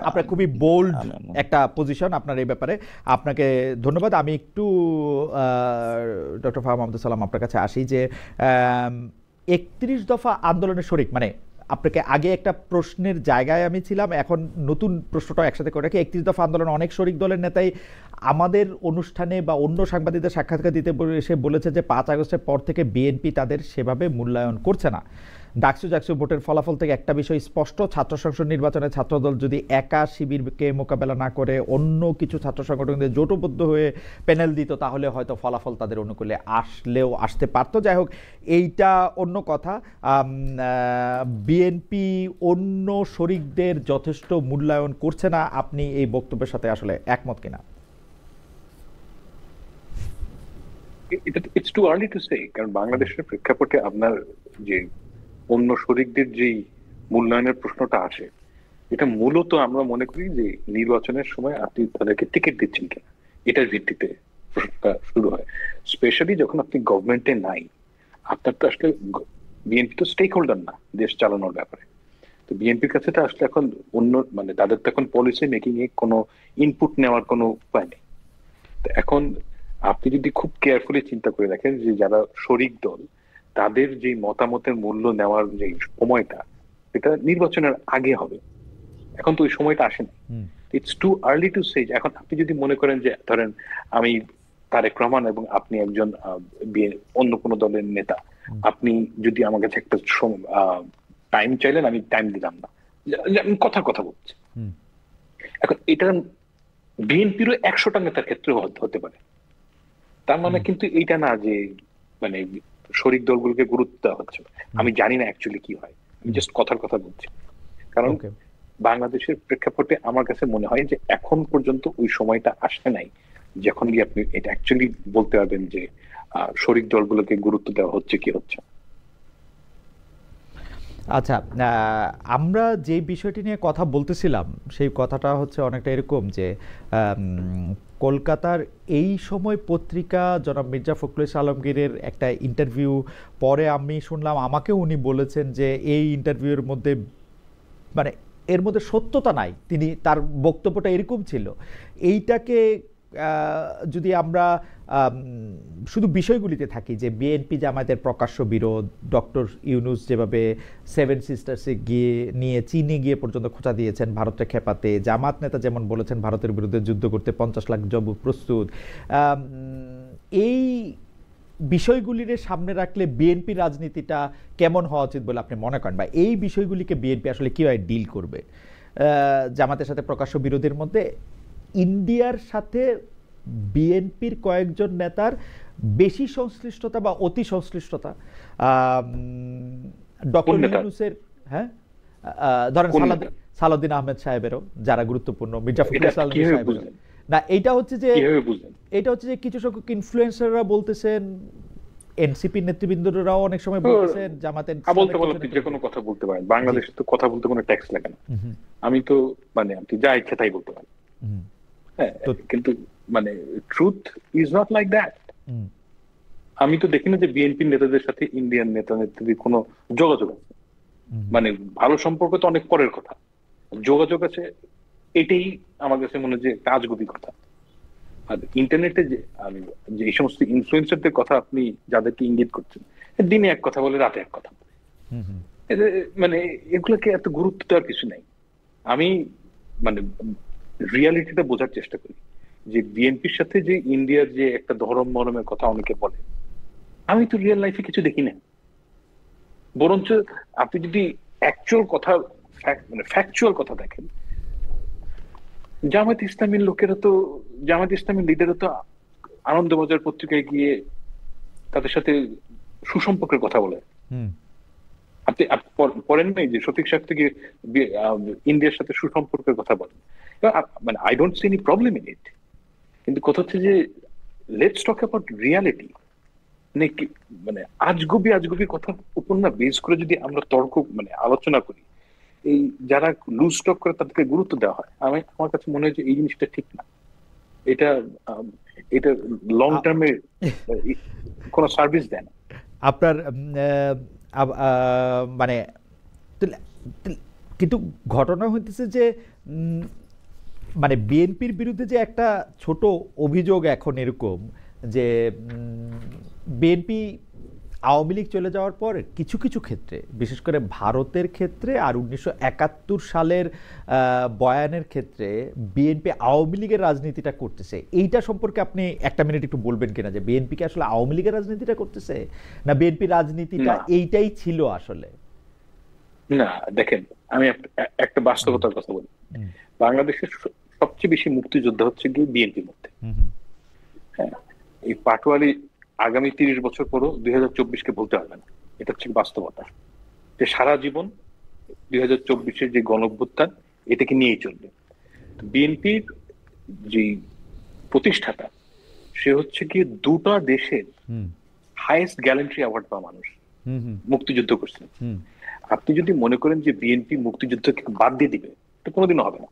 আপনার খুবই বোল্ড একটা পজিশন আপনার এই ব্যাপারে, আপনাকে ধন্যবাদ। আমি একটু ডক্টর ফাহাম আব্দুল সালাম আপনার কাছে আসি যে 31 দফা আন্দোলনের শরিক, মানে আপনাকে আগে একটা প্রশ্নের জায়গায় আমি ছিলাম, এখন নতুন প্রশ্নটা একসাথে করে রাখি। 31 দফা আন্দোলন অনেক শরিক দলের নেতাই আমাদের অনুষ্ঠানে বা অন্য সাংবাদিকদের সাক্ষাৎকার দিতে এসে বলেছে যে 5 আগস্টের পর থেকে বিএনপি তাদের সেভাবে মূল্যায়ন করছে না। ডাকসু ভোটের ফলাফল থেকে একটা বিষয় স্পষ্ট, ছাত্র সংসদ নির্বাচনে ছাত্রদল যদি একা শিবিরকে মোকাবেলা না করে অন্য কিছু ছাত্র সংগঠনদের জোটবদ্ধ হয়ে প্যানেল দিত, তাহলে হয়তো ফলাফল তাদের অনুকূলে আসতে পারতো। যাই হোক, এইটা অন্য কথা। বিএনপি অন্য শরিকদের যথেষ্ট মূল্যায়ন করছে না, আপনি এই বক্তব্যের সাথে আসলে একমত কিনা? It's too early to say, কারণ বাংলাদেশের প্রেক্ষাপটে আপনার যে অন্য শরিকদের যেই মূল্যায়নের প্রশ্নটা আসে, এটা মূলত আমরা মনে করি যে নির্বাচনের সময় আপনি তাদেরকে টিকিট দিচ্ছেন কিনা, এটার ভিত্তিতে প্রশ্নটা শুরু হয়। স্পেশালি যখন আপনি গভর্নমেন্টে নাই, আপনার তো আসলে বিএনপি তো স্টেক হোল্ডার না দেশ চালানোর ব্যাপারে, তো বিএনপির কাছে তো আসলে এখন অন্য মানে তাদের তো এখন পলিসি মেকিং এ কোনো ইনপুট নেওয়ার কোনো উপায় নেই। তো এখন আপনি যদি খুব কেয়ারফুলি চিন্তা করে দেখেন যে যারা শরিক দল, তাদের যে মতামতের মূল্য নেওয়ার যে সময়টা, এটা নির্বাচনের আগে হবে, এখন তো ওই সময়টা আসে না। It's too early to say. এখন আপনি যদি মনে করেন যে ধরেন আমি তারেক রহমান এবং আপনি একজন অন্য কোনো দলের নেতা, আপনি যদি আমার কাছে একটা টাইম চাইলেন, আমি টাইম দিলাম না, আমি কথা বলছি। এখন এটা বিএনপিরও 100টা নেতার ক্ষেত্রে হতে পারে। তার মানে কিন্তু এইটা না যে মানে শরিক দলগুলোকে গুরুত্ব দেওয়া হচ্ছে। আমি জানি না অ্যাকচুয়ালি কি হয়, আমি জাস্ট কথা বলছি। কারণ বাংলাদেশের প্রেক্ষাপটে আমার কাছে মনে হয় যে এখন পর্যন্ত ওই সময়টা আসে নাই যখন গিয়ে আপনি এটা অ্যাকচুয়ালি বলতে পারবেন যে শরিক দলগুলোকে গুরুত্ব দেওয়া হচ্ছে কি হচ্ছে। আচ্ছা, আমরা যে বিষয়টি নিয়ে কথা বলতেছিলাম সেই কথাটা হচ্ছে অনেকটা এরকম যে কলকাতার এই সময় পত্রিকা জনাব মির্জা ফখরুল ইসলাম আলমগীরের একটা ইন্টারভিউ পরে আমি শুনলাম, আমাকেও উনি বলেছেন যে এই ইন্টারভিউর মধ্যে মানে এর মধ্যে সত্যতা নাই, তার বক্তব্যটা এরকম ছিল। এইটাকে যদি আমরা শুধু বিষয়গুলিতে থাকি যে বিএনপি জামায়াতের প্রকাশ্য বিরোধ, ডক্টর ইউনূস যেভাবে 7 সিস্টার্সে নিয়ে চীনে গিয়ে পর্যন্ত খোঁচা দিয়েছেন ভারতকে খেপাতে, জামাত নেতা যেমন বলেছেন ভারতের বিরুদ্ধে যুদ্ধ করতে 50 লাখ জবু প্রস্তুত, এই বিষয়গুলির সামনে রাখলে বিএনপি রাজনীতিটা কেমন হওয়া উচিত বলে আপনি মনে করেন, বা এই বিষয়গুলিকে বিএনপি আসলে কীভাবে ডিল করবে? জামাতের সাথে প্রকাশ্য বিরোধের মধ্যে ইন্ডিয়ার সাথে বিএনপির কয়েকজন নেতার বেশি সংশ্লিষ্টতা বা অতি সংশ্লিষ্টতা, ডক্টর ইউনূসের, হ্যাঁ ধরেন সালাউদ্দিন আহমেদ সাহেবেরও যারা গুরুত্বপূর্ণ, মির্জা ফখরুল ইসলাম সাহেবেরও না, এইটা হচ্ছে যে কিছু সংখ্যক ইনফ্লুয়েন্সাররা বলতেছেন, এনসিপি নেতৃবৃন্দরাও অনেক সময় বলতেছেন জামাতের যে কোনো কথা বলতে পারেন, বাংলাদেশে তো কথা বলতে কোনো ট্যাক্স লাগে না, আমি তো মানে আপনি যা ইচ্ছা তাই বলতে পারেন। হ্যাঁ, কিন্তু মানে truth is not like that. আমি তো দেখি না যে বিএনপি নেতাদের সাথে ইন্ডিয়ান নেত্রীর কোনো যোগাযোগ আছে, মানে ভালো সম্পর্ক তো অনেক পরের কথা, যোগাযোগ আছে, এটাই আমার কাছে মনে হয় যে কাজগুবি কথা। আর ইন্টারনেটে যে এই সমস্ত ইনফ্লুয়েন্সারদের কথা আপনি যাদেরকে ইঙ্গিত করছেন, দিনে এক কথা বলে রাতে এক কথা বলে, মানে এগুলোকে এত গুরুত্ব দেওয়ার কিছু নাই। আমি মানে রিয়ালিটিটা বোঝার চেষ্টা করি যে বিএনপির সাথে যে ইন্ডিয়ার যে একটা ধরম মরমের কথা অনেকে বলে, আমি তো রিয়েল লাইফে কিছু দেখি না। বরঞ্চ আপনি যদি অ্যাকচুয়াল কথা মানে ফ্যাকচুয়াল কথা দেখেন, জামায়াত ইসলামীর লোকেরা তো, জামায়াত ইসলামীর লিডাররা তো আনন্দবাজার পত্রিকায় গিয়ে তাদের সাথে সুসম্পর্কের কথা বলে। আপনি পড়েন নাই যে শফিক সাহেব থেকে ইন্ডিয়ার সাথে সুসম্পর্কের কথা বলেন? মানে I don't see any problem in it, কিন্তু কথা হচ্ছে যে লেটস টক অ্যাবাউট রিয়ালিটি। মানে আজগুবি কথার উপর না বেস করে যদি আমরা তর্ক মানে আলোচনা করি, এই যারা লুজ টক করে তাদেরকে গুরুত্ব দেওয়া হয়, আমার কাছে মনে হয় যে এই জিনিসটা ঠিক না। এটা লং টার্মে কোনো সার্ভিস দেয় না। আপনার মানে কিন্তু ঘটনা হইতেছে যে মানে বিএনপির বিরুদ্ধে যে একটা ছোট অভিযোগ এখন এরকম যে বিএনপি আওয়ামী লীগ চলে যাওয়ার পর কিছু কিছু ক্ষেত্রে, বিশেষ করে ভারতের ক্ষেত্রে আর 1971 সালের বয়ানের ক্ষেত্রে বিএনপি আওয়ামী লীগের রাজনীতিটা করতেছে, এইটা সম্পর্কে আপনি একটা মিনিট একটু বলবেন কিনা যে বিএনপি কি আসলে আওয়ামী লীগের রাজনীতিটা করতেছে না বিএনপি রাজনীতিটা এইটাই ছিল আসলে? না দেখেন, আমি একটা বাস্তবতার কথা বলি। বাংলাদেশের সবচেয়ে বেশি মুক্তিযোদ্ধা হচ্ছে গিয়ে বিএনপির মধ্যে। হ্যাঁ, এই পাটোয়ারি আগামী 30 বছর পরও 2024-কে বলতে হবে না, এটা হচ্ছে বাস্তবতা। যে সারা জীবন 2024-এর যে গণঅভ্যুত্থান এটাকে নিয়েই চলবে। বিএনপির যে প্রতিষ্ঠাতা, সে হচ্ছে কি দুটো দেশের হাইয়েস্ট গ্যালেন্ট্রি অ্যাওয়ার্ড পাওয়া মানুষ, মুক্তিযুদ্ধ করছেন। আপনি যদি মনে করেন যে বিএনপি মুক্তিযুদ্ধকে বাদ দিয়ে দিবে, এটা কোনোদিনও হবে না।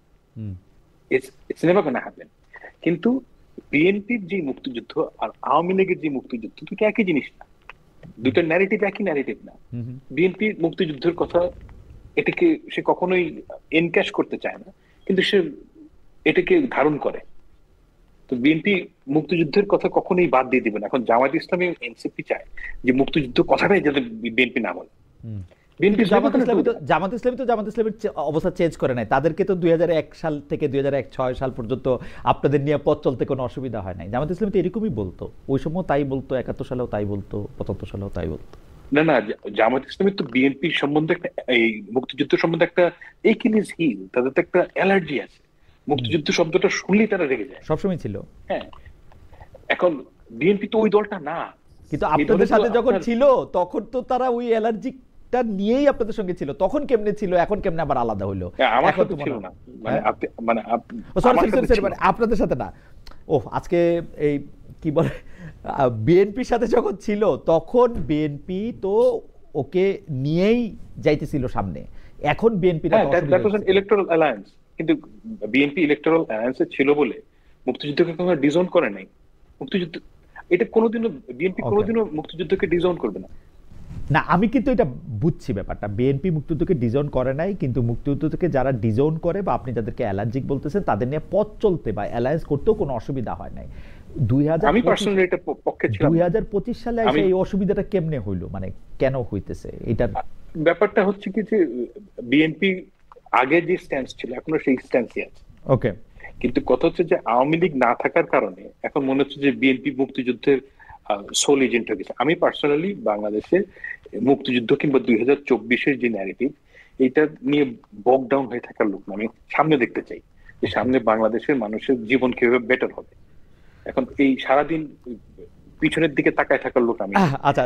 It's never gonna happen. কিন্তু বিএনপির যে মুক্তিযুদ্ধ আর আওয়ামী লীগের যে মুক্তিযুদ্ধ দুটো একই জিনিস না, দুটো ন্যারেটিভ একই ন্যারেটিভ না। বিএনপি মুক্তিযুদ্ধের কথা এটাকে সে কখনোই এনক্যাশ করতে চায় না, কিন্তু সে এটাকে ধারণ করে। তো বিএনপি মুক্তিযুদ্ধের কথা কখনোই বাদ দিয়ে দিবে না। এখন জামায়াত ইসলামী এনসিপি চায় যে মুক্তিযুদ্ধ কথাটাই যাতে বিএনপি না বলে। জামাত ইসলামী তো জামাত ইসলামীর অবস্থা চেঞ্জ করে নাই, তাদেরকে তো 2001 সাল থেকে 2006 সাল পর্যন্ত আপনাদের নিয়ে পথ চলতে কোনো অসুবিধা হয় নাই। জামাত ইসলামী তো এরকমই বলতো, ওই সময় তাই বলতো, 71 সালেও তাই বলতো, 75 সালেও তাই বলতো। না, জামাত ইসলামী তো বিএনপি সম্বন্ধে একটা, এই মুক্তিযুদ্ধ সম্বন্ধে একটা একিলিস হিল, তাদের তো একটা অ্যালার্জি আছে। মুক্তিযুদ্ধ শব্দটা শুনলেই তারা রেগে যায়, সবসময় ছিল। হ্যাঁ, এখন বিএনপি তো ওই দলটা না। কিন্তু আপনাদের সাথে যখন ছিল তখন তো তারা ওই অ্যালার্জি নিয়েই আপনাদের সঙ্গে ছিল, তখন কেমনে ছিল, এখন কেমনে আবার আলাদা হইলো? এখন তো ছিল না, মানে আপনাদের সাথে না। আজকে এই কি বলে, বিএনপির সাথে যখন ছিল তখন বিএনপি তো ওকে নিয়েই যাইতেছিল সামনে, এখন বিএনপি ইলেকটোরাল অ্যালায়েন্স, কিন্তু বিএনপি ইলেকটোরাল অ্যালায়েন্সে ছিল বলে মুক্তিযুদ্ধকে কখনো ডিজোন করে নাই। মুক্তিযুদ্ধ এটা কোনোদিনও বিএনপি কোনোদিনও মুক্তিযুদ্ধকে ডিজোন করবে না। না, আমি কিন্তু এটা বুঝছি ব্যাপারটা, বিএনপি মুক্তিযুদ্ধকে ডিজোন করে নাই, কিন্তু মুক্তিযুদ্ধকে যারা ডিজোন করে বা আপনি যাদেরকে অ্যালার্জিক বলতেছেন তাদের নিয়ে পথ চলতে বা অ্যালায়েন্স করতেও কোনো অসুবিধা হয় নাই। 2025 সালে এসে এই অসুবিধাটা কেমনে হইলো, মানে কেন হইতেছে? এটার ব্যাপারটা হচ্ছে কি যে বিএনপি আগে যে স্ট্যান্স ছিল এখনো সেই স্ট্যান্সই আছে। ওকে, কিন্তু কথা হচ্ছে যে আওয়ামী লীগ না থাকার কারণে এখন মনে হচ্ছে যে বিএনপি মুক্তিযুদ্ধের সোল এজেন্ট হয়ে গেছে। আমি পার্সোনালি বাংলাদেশে মুক্তিযুদ্ধ কিংবা 2024-এর যে ন্যারেটিভ, এটা নিয়ে বক ডাউন হয়ে থাকার লোক না। আমি সামনে দেখতে চাই যে সামনে বাংলাদেশের মানুষের জীবন কিভাবে বেটার হবে। এখন এই সারাদিন পিছনের দিকে তাকায় থাকার লোক আমি। আচ্ছা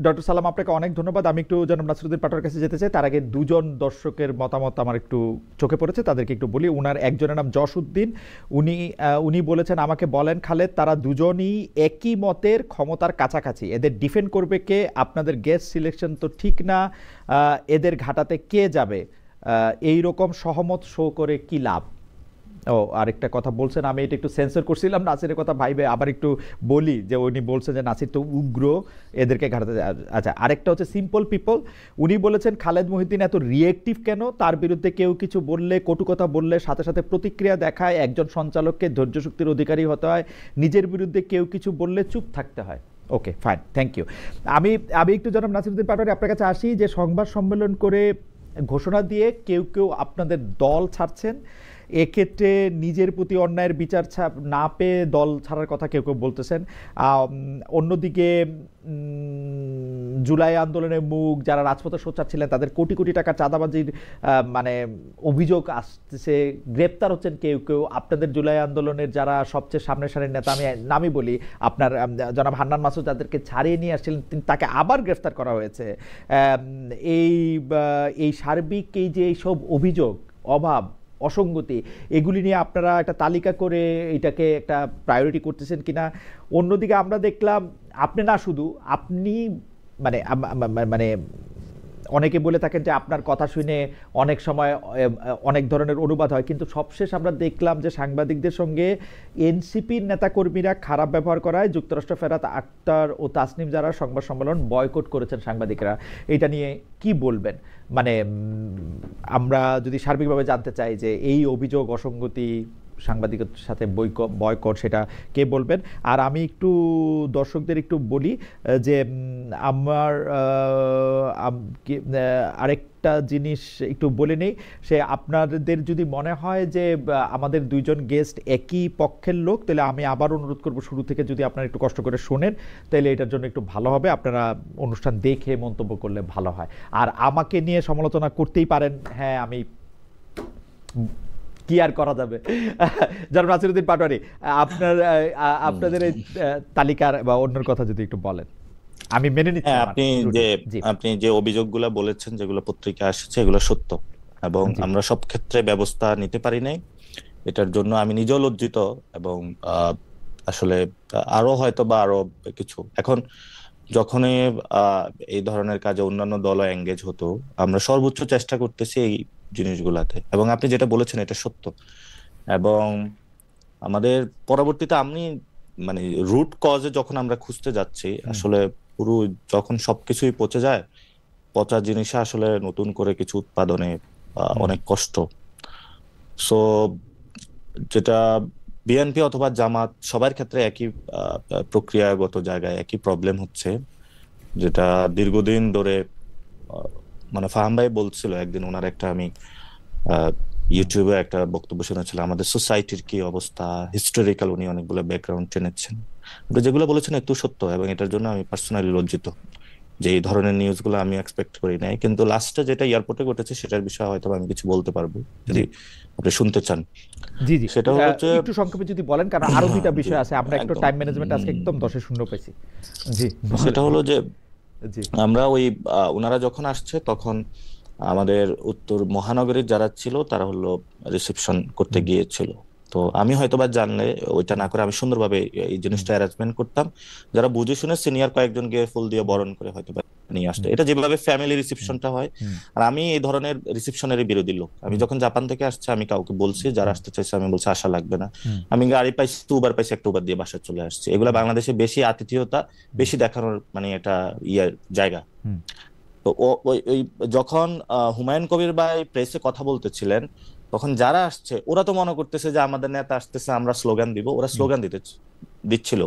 ডক্টর সালাম, আপনাকে অনেক ধন্যবাদ। আমি একটু জনাব নাসিরউদ্দিন পাটোয়ার কাছে যেতে চাই, তার আগে দুজন দর্শকের মতামত আমার একটু চোখে পড়েছে, তাদেরকে একটু বলি। উনার একজনের নাম যশ উদ্দিন, উনি বলেছেন আমাকে বলেন খালেদ, তারা দুজনই একই মতের, ক্ষমতার কাছাকাছি, এদের ডিফেন্ড করবে কে? আপনাদের গেস্ট সিলেকশন তো ঠিক না, এদের ঘাটাতে কে যাবে? এই রকম সহমত শো করে কি লাভ? ও আরেকটা কথা বলছেন, আমি এটা একটু সেন্সর করছিলাম নাসিরের কথা ভাইবে, আবার একটু বলি যে উনি বলছেন যে নাসির তো উগ্র, এদেরকে ঘাটাতে। আচ্ছা, আরেকটা হচ্ছে সিম্পল পিপল, উনি বলেছেন খালেদ মহিউদ্দিন এত রিয়েক্টিভ কেন, তার বিরুদ্ধে কেউ কিছু বললে, কটু কথা বললে সাথে সাথে প্রতিক্রিয়া দেখায়, একজন সঞ্চালককে ধৈর্য শক্তির অধিকারী হতে হয়, নিজের বিরুদ্ধে কেউ কিছু বললে চুপ থাকতে হয়। Okay fine, thank you. আমি একটু জনাব নাসিরউদ্দিন পাটোয়ারি আপনার কাছে আসি, যে সংবাদ সম্মেলন করে ঘোষণা দিয়ে কেউ কেউ আপনাদের দল ছাড়ছেন, এক্ষেত্রে নিজের প্রতি অন্যায়ের বিচার না পেয়ে দল ছাড়ার কথা কেউ কেউ বলতেছেন। অন্যদিকে জুলাই আন্দোলনের মুখ যারা রাজপথে সোচ্চার ছিলেন তাদের কোটি কোটি টাকা চাঁদাবাজির মানে অভিযোগ আসতেছে, গ্রেপ্তার হচ্ছেন কেউ কেউ। আপনাদের জুলাই আন্দোলনের যারা সবচেয়ে সামনের সারির নেতা, আমি নামই বলি, আপনার জনাব হান্নান মাসুদ যাদেরকে ছাড়িয়ে নিয়ে আসছিলেন তাকে আবার গ্রেফতার করা হয়েছে। এই সার্বিক এই যে এইসব অভিযোগ, অভাব, অসঙ্গতি, এগুলি নিয়ে আপনারা একটা তালিকা করে এটাকে একটা প্রায়োরিটি করতেছেন কিনা? অন্যদিকে আমরা দেখলাম আপনি না শুধু আপনি মানে মানে অনেকে বলে থাকেন যে আপনার কথা শুনে অনেক সময় অনেক ধরনের অনুবাদ হয়, কিন্তু সবশেষ আমরা দেখলাম যে সাংবাদিকদের সঙ্গে এনসিপির নেতাকর্মীরা খারাপ ব্যবহার করায় যুক্তরাষ্ট্র ফেরাত আক্তার ও তাসনিম যারা সংবাদ সম্মেলন বয়কট করেছেন সাংবাদিকরা। এটা নিয়ে কি বলবেন? মানে আমরা যদি সার্বিকভাবে জানতে চাই যে এই অভিযোগ, অসঙ্গতি, সাংবাদিকের সাথে বয়কট, সেটা কে বলবেন? আর আমি একটু দর্শকদের একটু বলি যে আমার আরেকটা জিনিস একটু বলে নেই, সে আপনাদের যদি মনে হয় যে আমাদের দুইজন গেস্ট একই পক্ষের লোক, তাহলে আমি আবার অনুরোধ করব শুরু থেকে যদি আপনারা একটু কষ্ট করে শোনেন, তাহলে এটার জন্য একটু ভালো হবে। আপনারা অনুষ্ঠান দেখে মন্তব্য করলে ভালো হয়। আর আমাকে নিয়ে সমালোচনা করতেই পারেন, হ্যাঁ, আমি কি আর করা যাবে। জনাব নাসিরউদ্দিন পাটোয়ারি, আপনাদের এই তালিকার বা অন্যের কথা যদি একটু বলেন, আমি মেনে নিচ্ছি। আপনি যে অভিযোগগুলো বলেছেন, যেগুলো পত্রিকায় আসছে, এগুলো সত্য, এবং আমরা সব ক্ষেত্রে ব্যবস্থা নিতে পারি নাই। এটার জন্য আমি নিজেও লজ্জিত, এবং আসলে আরো হয়তো বা আরো কিছু। এখন যখনই এই ধরনের কাজে অন্যান্য দল এঙ্গেজ হতো, আমরা সর্বোচ্চ চেষ্টা করতেছি এই জিনিসগুলাতে, এবং আপনি যেটা বলেছেন এটা সত্য। এবং আমাদের পরবর্তীতে আমি মানে রুট কজে যখন আমরা খুঁজতে যাচ্ছি, আসলে পুরো যখন সবকিছুই পচে যায়, পচা জিনিসে আসলে নতুন করে কিছু উৎপাদনে অনেক কষ্ট। সো যেটা বিএনপি অথবা জামাত সবার ক্ষেত্রে একই প্রক্রিয়াগত জায়গায় একই প্রবলেম হচ্ছে, যেটা দীর্ঘদিন ধরে মানে ফাহাম ভাই বলছিল একদিন, ওনার একটা আমি ইউটিউবে একটা বক্তব্য শুনেছিলাম, আমাদের সোসাইটির কি অবস্থা, হিস্টোরিক্যাল উনি অনেকগুলো ব্যাকগ্রাউন্ড টেনেছেন। যেগুলো বলেছেন একটু সত্য, এবং এটার জন্য আমি পার্সোনালি লজ্জিত যে এই ধরনের নিউজগুলো আমি এক্সপেক্ট করি নাই। কিন্তু লাস্টে যেটা এয়ারপোর্টে ঘটেছে সেটার বিষয়ে হয়তো আমি কিছু বলতে পারবো যদি আপনি শুনতে চান। জি জি, সেটা হচ্ছে একটু সংক্ষেপে যদি বলেন, কারণ আরো দুইটা বিষয় আছে, আমরা একটু টাইম ম্যানেজমেন্ট আজকে একদম 10-0 পেয়েছি। জি, সেটা হলো যে আমরা ওই ওনারা যখন আসছে তখন আমাদের উত্তর মহানগরীর যারা ছিল তারা হলো রিসেপশন করতে গিয়েছিল। তো আমি হয়তোবা জানলে ওইটা না করে আমি সুন্দরভাবে এই জিনিসটা অ্যারেঞ্জমেন্ট করতাম, যারা বুঝে শুনে সিনিয়র কয়েকজনকে ফুল দিয়ে বরণ করে হয়তোবা নিয়ে আসতো। এটা যেভাবে ফ্যামিলি রিসেপশনটা হয়। আর আমি এই ধরনের রিসেপশনের বিরোধী লোক। আমি যখন জাপান থেকে আসছে আমি কাউকে বলছি, যারা আসতে চাইছে আমি বলছি আসা লাগবে না। আমি গাড়ি পাইছি, উবার পাইছি, একটা উবার দিয়ে বাসায় চলে আসছি। এগুলা বাংলাদেশে বেশি আতিথেয়তা, বেশি দেখানোর মানে এটা জায়গা। তো ওই যখন হুমায়ুন কবির ভাই প্রেসে কথা বলতেছিলেন, তখন যারা আসছে ওরা তো মনে করতেছে যে আমাদের নেতা আসতেছে, আমরা স্লোগান দিব, ওরা স্লোগান দিচ্ছিল।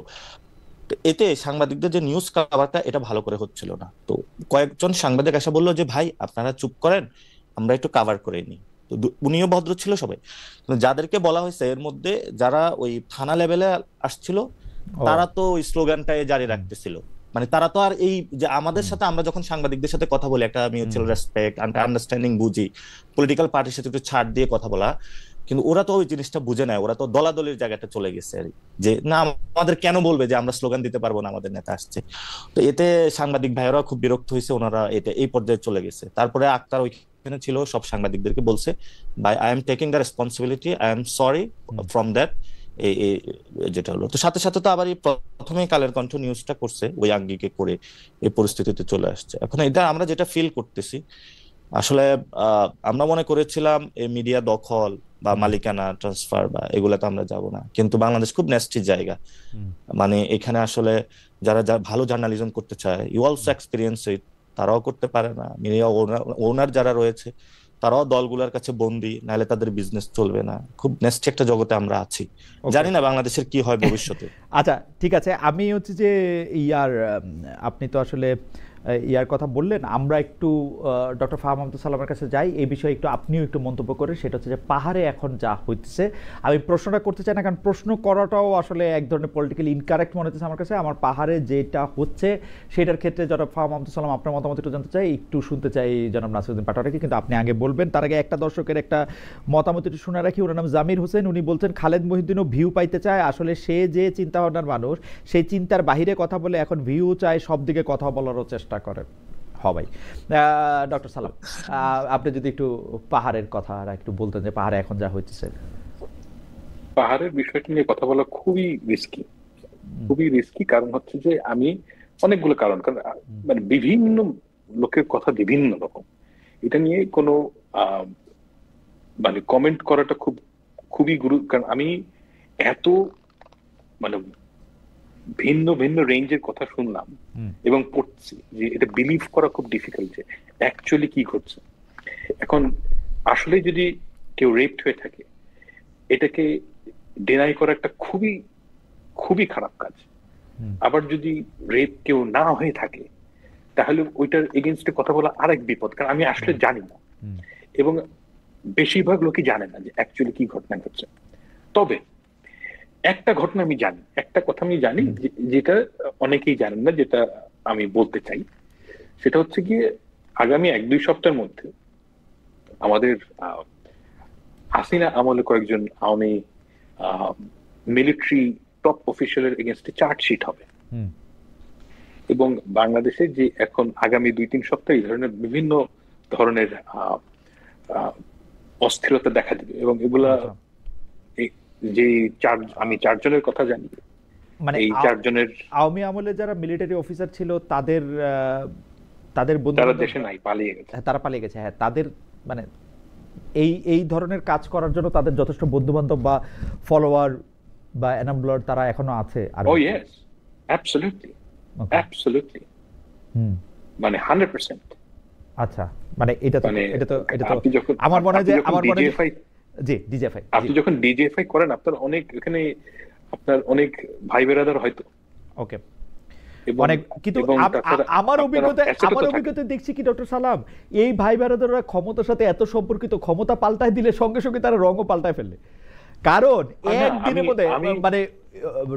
এতে সাংবাদিকদের যে নিউজ কাভারটা এটা ভালো করে হচ্ছিল না। তো কয়েকজন সাংবাদিক এসে বললো যে ভাই আপনারা চুপ করেন, আমরা একটু কাভার করে নিই। তো উনিও ভদ্র ছিল সবাই। যাদেরকে বলা হয়েছে এর মধ্যে যারা ওই থানা লেভেলে আসছিল তারা তো ওই স্লোগানটাই জারি রাখতেছিল। মানে তারা তো আর এই যে আমাদের সাথে, আমরা যখন সাংবাদিকদের সাথে কথা বলি একটা মিউচুয়াল রেসপেক্ট, আন্ডারস্ট্যান্ডিং বুঝি, পলিটিক্যাল পার্টির সাথে একটু ছাড় দিয়ে কথা বলা, কিন্তু ওরা তো ওই জিনিসটা বুঝে নেয়। ওরা তো দলাদলির জায়গাটা চলে গেছে, যে না আমাদের কেন বলবে যে আমরা স্লোগান দিতে পারবো না, আমাদের নেতা আসছে। তো এতে সাংবাদিক ভাইয়েরা খুব বিরক্ত হয়েছে, ওনারা এটা এই পর্যায়ে চলে গেছে। তারপরে আক্তার ওইখানে ছিল, সব সাংবাদিকদেরকে বলছে ভাই I am taking the responsibility, I am sorry from that. যেটা হলো তো সাথে সাথে তো আবার প্রথমেই কালের কণ্ঠ নিউজটা করছে ওই আঙ্গিকে করে এই পরিস্থিতিতে চলে আসছে। এখন এটা আমরা যেটা ফিল করতেছি আসলে আমরা মনে করেছিলাম এই মিডিয়া দখল বা মালিকানা ট্রান্সফার বা এগুলাতে আমরা যাব না, কিন্তু বাংলাদেশ খুব নেস্টি জায়গা। মানে এখানে আসলে যারা ভালো জার্নালিজম করতে চায়, ইউ অলসো এক্সপিরিয়েন্স ইট, তারাও করতে পারে না। মিডিয়া ওনার যারা রয়েছে তারাও দলগুলোর কাছে বন্দী, নাহলে তাদের বিজনেস চলবে না। খুব নেস্টি একটা জগতে আমরা আছি, জানি না বাংলাদেশের কি হয় ভবিষ্যতে। আচ্ছা ঠিক আছে, আমি হচ্ছে যে আপনি তো আসলে ইয়ার কথা বললেন, আমরা একটু ডক্টর ফাহাম আব্দুল সালামের কাছে যাই এই বিষয়ে একটু আপনিও একটু মন্তব্য করেন। সেটা হচ্ছে যে পাহাড়ে এখন যা হচ্ছে, আমি প্রশ্নটা করতে চাই না কারণ প্রশ্ন করাটাও আসলে এক ধরনের পলিটিক্যালি ইনকারেক্ট মনে হচ্ছে আমার কাছে। আমার পাহাড়ে যেটা হচ্ছে সেটার ক্ষেত্রে জনাব ফাহাম আব্দুল সালাম আপনার মতামত একটু জানতে চাই, একটু শুনতে চাই জনাব নাসিরউদ্দিন পাটোয়ারিকে, কিন্তু আপনি আগে বলবেন। তার আগে একটা দর্শকের একটা মতামত একটু শুনে রাখি। ওনার নাম জামির হোসেন, উনি বলছেন খালেদ মহিউদ্দিনও ভিউ পাইতে চায়। আসলে সে যে চিন্তা ভাবনার মানুষ, সেই চিন্তার বাহিরে কথা বলে এখন ভিউ চায়, সব দিকে কথা বলারও চেষ্টা করে। ভাই ডক্টর সালাম, আপনি যদি একটু পাহাড়ের কথা একটু বলতেন যে পাহাড়ে এখন যা হচ্ছে। পাহাড়ের বিষয়টা নিয়ে কথা বলা খুবই রিস্কি, কারণ হচ্ছে যে আমি অনেকগুলো কারণ মানে বিভিন্ন লোকের কথা বিভিন্ন রকম, এটা নিয়ে কোনো মানে কমেন্ট করাটা খুবই কারণ আমি এত মানে ভিন্ন ভিন্ন রেঞ্জের কথা শুনলাম এবং পড়ছি যে এটা বিলিভ করা খুব ডিফিকাল্ট যে অ্যাকচুয়ালি কি ঘটছে। এখন আসলে যদি কেউ রেপড হয়ে থাকে, এটাকে ডিনাই করা একটা খুবই খারাপ কাজ। আবার যদি রেপ কেউ না হয়ে থাকে, তাহলে ওইটার এগেইনস্টে কথা বলা আরেক বিপদ, কারণ আমি আসলে জানি না এবং বেশিরভাগ লোকই জানে না যে অ্যাকচুয়ালি কি ঘটনা ঘটছে। তবে একটা ঘটনা আমি জানি, একটা কথা আমি জানি যেটা অনেকেই জানেন না, যেটা আমি বলতে চাই। সেটা হচ্ছে গিয়ে আগামী 1-2 সপ্তাহের মধ্যে আমাদের হাসিনা আমলে কয়েকজন আওয়ামী মিলিটারি টপ অফিসিয়ালের এগেইনস্টে চার্জশিট হবে এবং বাংলাদেশে যে এখন আগামী 2-3 সপ্তাহ এই ধরনের বিভিন্ন ধরনের অস্থিরতা দেখা দিবে এবং এগুলা যে আমি 4 জনের কথা জানি, মানে এই 4 জনের আওয়ামী আমলে যারা মিলিটারি অফিসার ছিল তাদের তারা দেশে নাই, পালিয়ে গেছে। তারা পালিয়ে গেছে। হ্যাঁ, তাদের মানে এই ধরনের কাজ করার জন্য তাদের যথেষ্ট বন্ধু বান্ধব বা ফলোয়ার বা এনাবলার তারা এখনো আছে। আর ও ইয়েস, অ্যাবসলিউটলি মানে 100%। আচ্ছা, মানে এটা তো আমার মনে হয় যে জি ডিজিএফআই, আপনি যখন ডিজিএফআই করেন আপনার অনেক এখানে আপনার অনেক ভাই বেরাদার হয়তো। ওকে, অনেক, কিন্তু আমার অভিজ্ঞতা দেখছি কি ডক্টর সালাম, এই ভাই বেরাদাররা ক্ষমতার সাথে এত সম্পর্কিত, ক্ষমতা পাল্টায় দিলে সঙ্গে সঙ্গে তারা রঙও পাল্টায় ফেলে। কারণ একদিনের মধ্যে মানে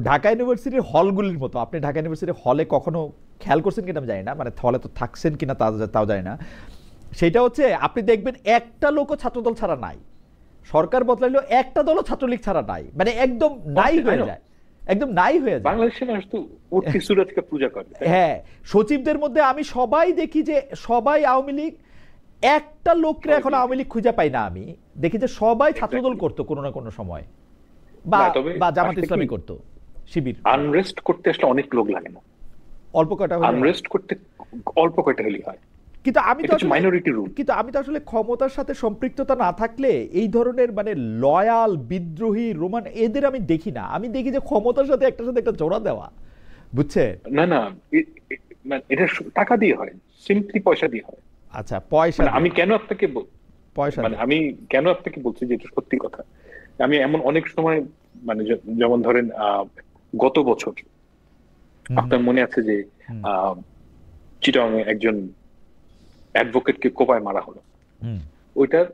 ঢাকা ইউনিভার্সিটির হলগুলির মতো, আপনি ঢাকা ইউনিভার্সিটির হলে কখনো খেয়াল করছেন কিনা আমি জানি না, মানে হলে তো থাকছেন কিনা তাও জানি না, সেটা হচ্ছে আপনি দেখবেন একটা লোকও ছাত্রদল ছাড়া নাই, সরকার বদলাইলেও একটা দলও ছাত্রলীগ ছাড়া নাই, মানে একদম নাই হয়ে যায়, একদম নাই হয়ে যায়। বাংলাদেশে মানুষ তো উঠতি সূরজকে পূজা করে। হ্যাঁ, সচিবদের মধ্যে আমি সবাই দেখি যে সবাই আওয়ামী লীগ, একটা লোককে এখন আওয়ামী লীগ খুঁজে পাই না। আমি দেখি যে সবাই ছাত্রদল করতো কোনো না কোনো সময়, বা জামাত ইসলামী করতো, শিবির। আনরেস্ট করতে আসলে অনেক লোক লাগে না, অল্প কয়টা, আনরেস্ট করতে অল্প কয়টা হলেই হয়। কিন্তু আমি তো আসলে ক্ষমতার সাথে সম্পৃক্ততা না থাকলে এই ধরনের মানে লয়াল বিদ্রোহী রোমান এদের আমি দেখি না। আমি দেখি যে ক্ষমতার সাথে একটা জোড়া দেওয়া, বুঝছে? না এটা টাকা দিয়ে হয়, সিম্পলি পয়সা দিয়ে হয়। আচ্ছা, পয়সা। আমি কেন আপনাকে বলছি যে এটা সত্যি কথা। আমি এমন অনেক সময় মানে যেমন ধরেন গত বছর আপনার মনে আছে যে চিটাগাং একজন অ্যাডভোকেটকে কোপায় মারা হলো, ওইটার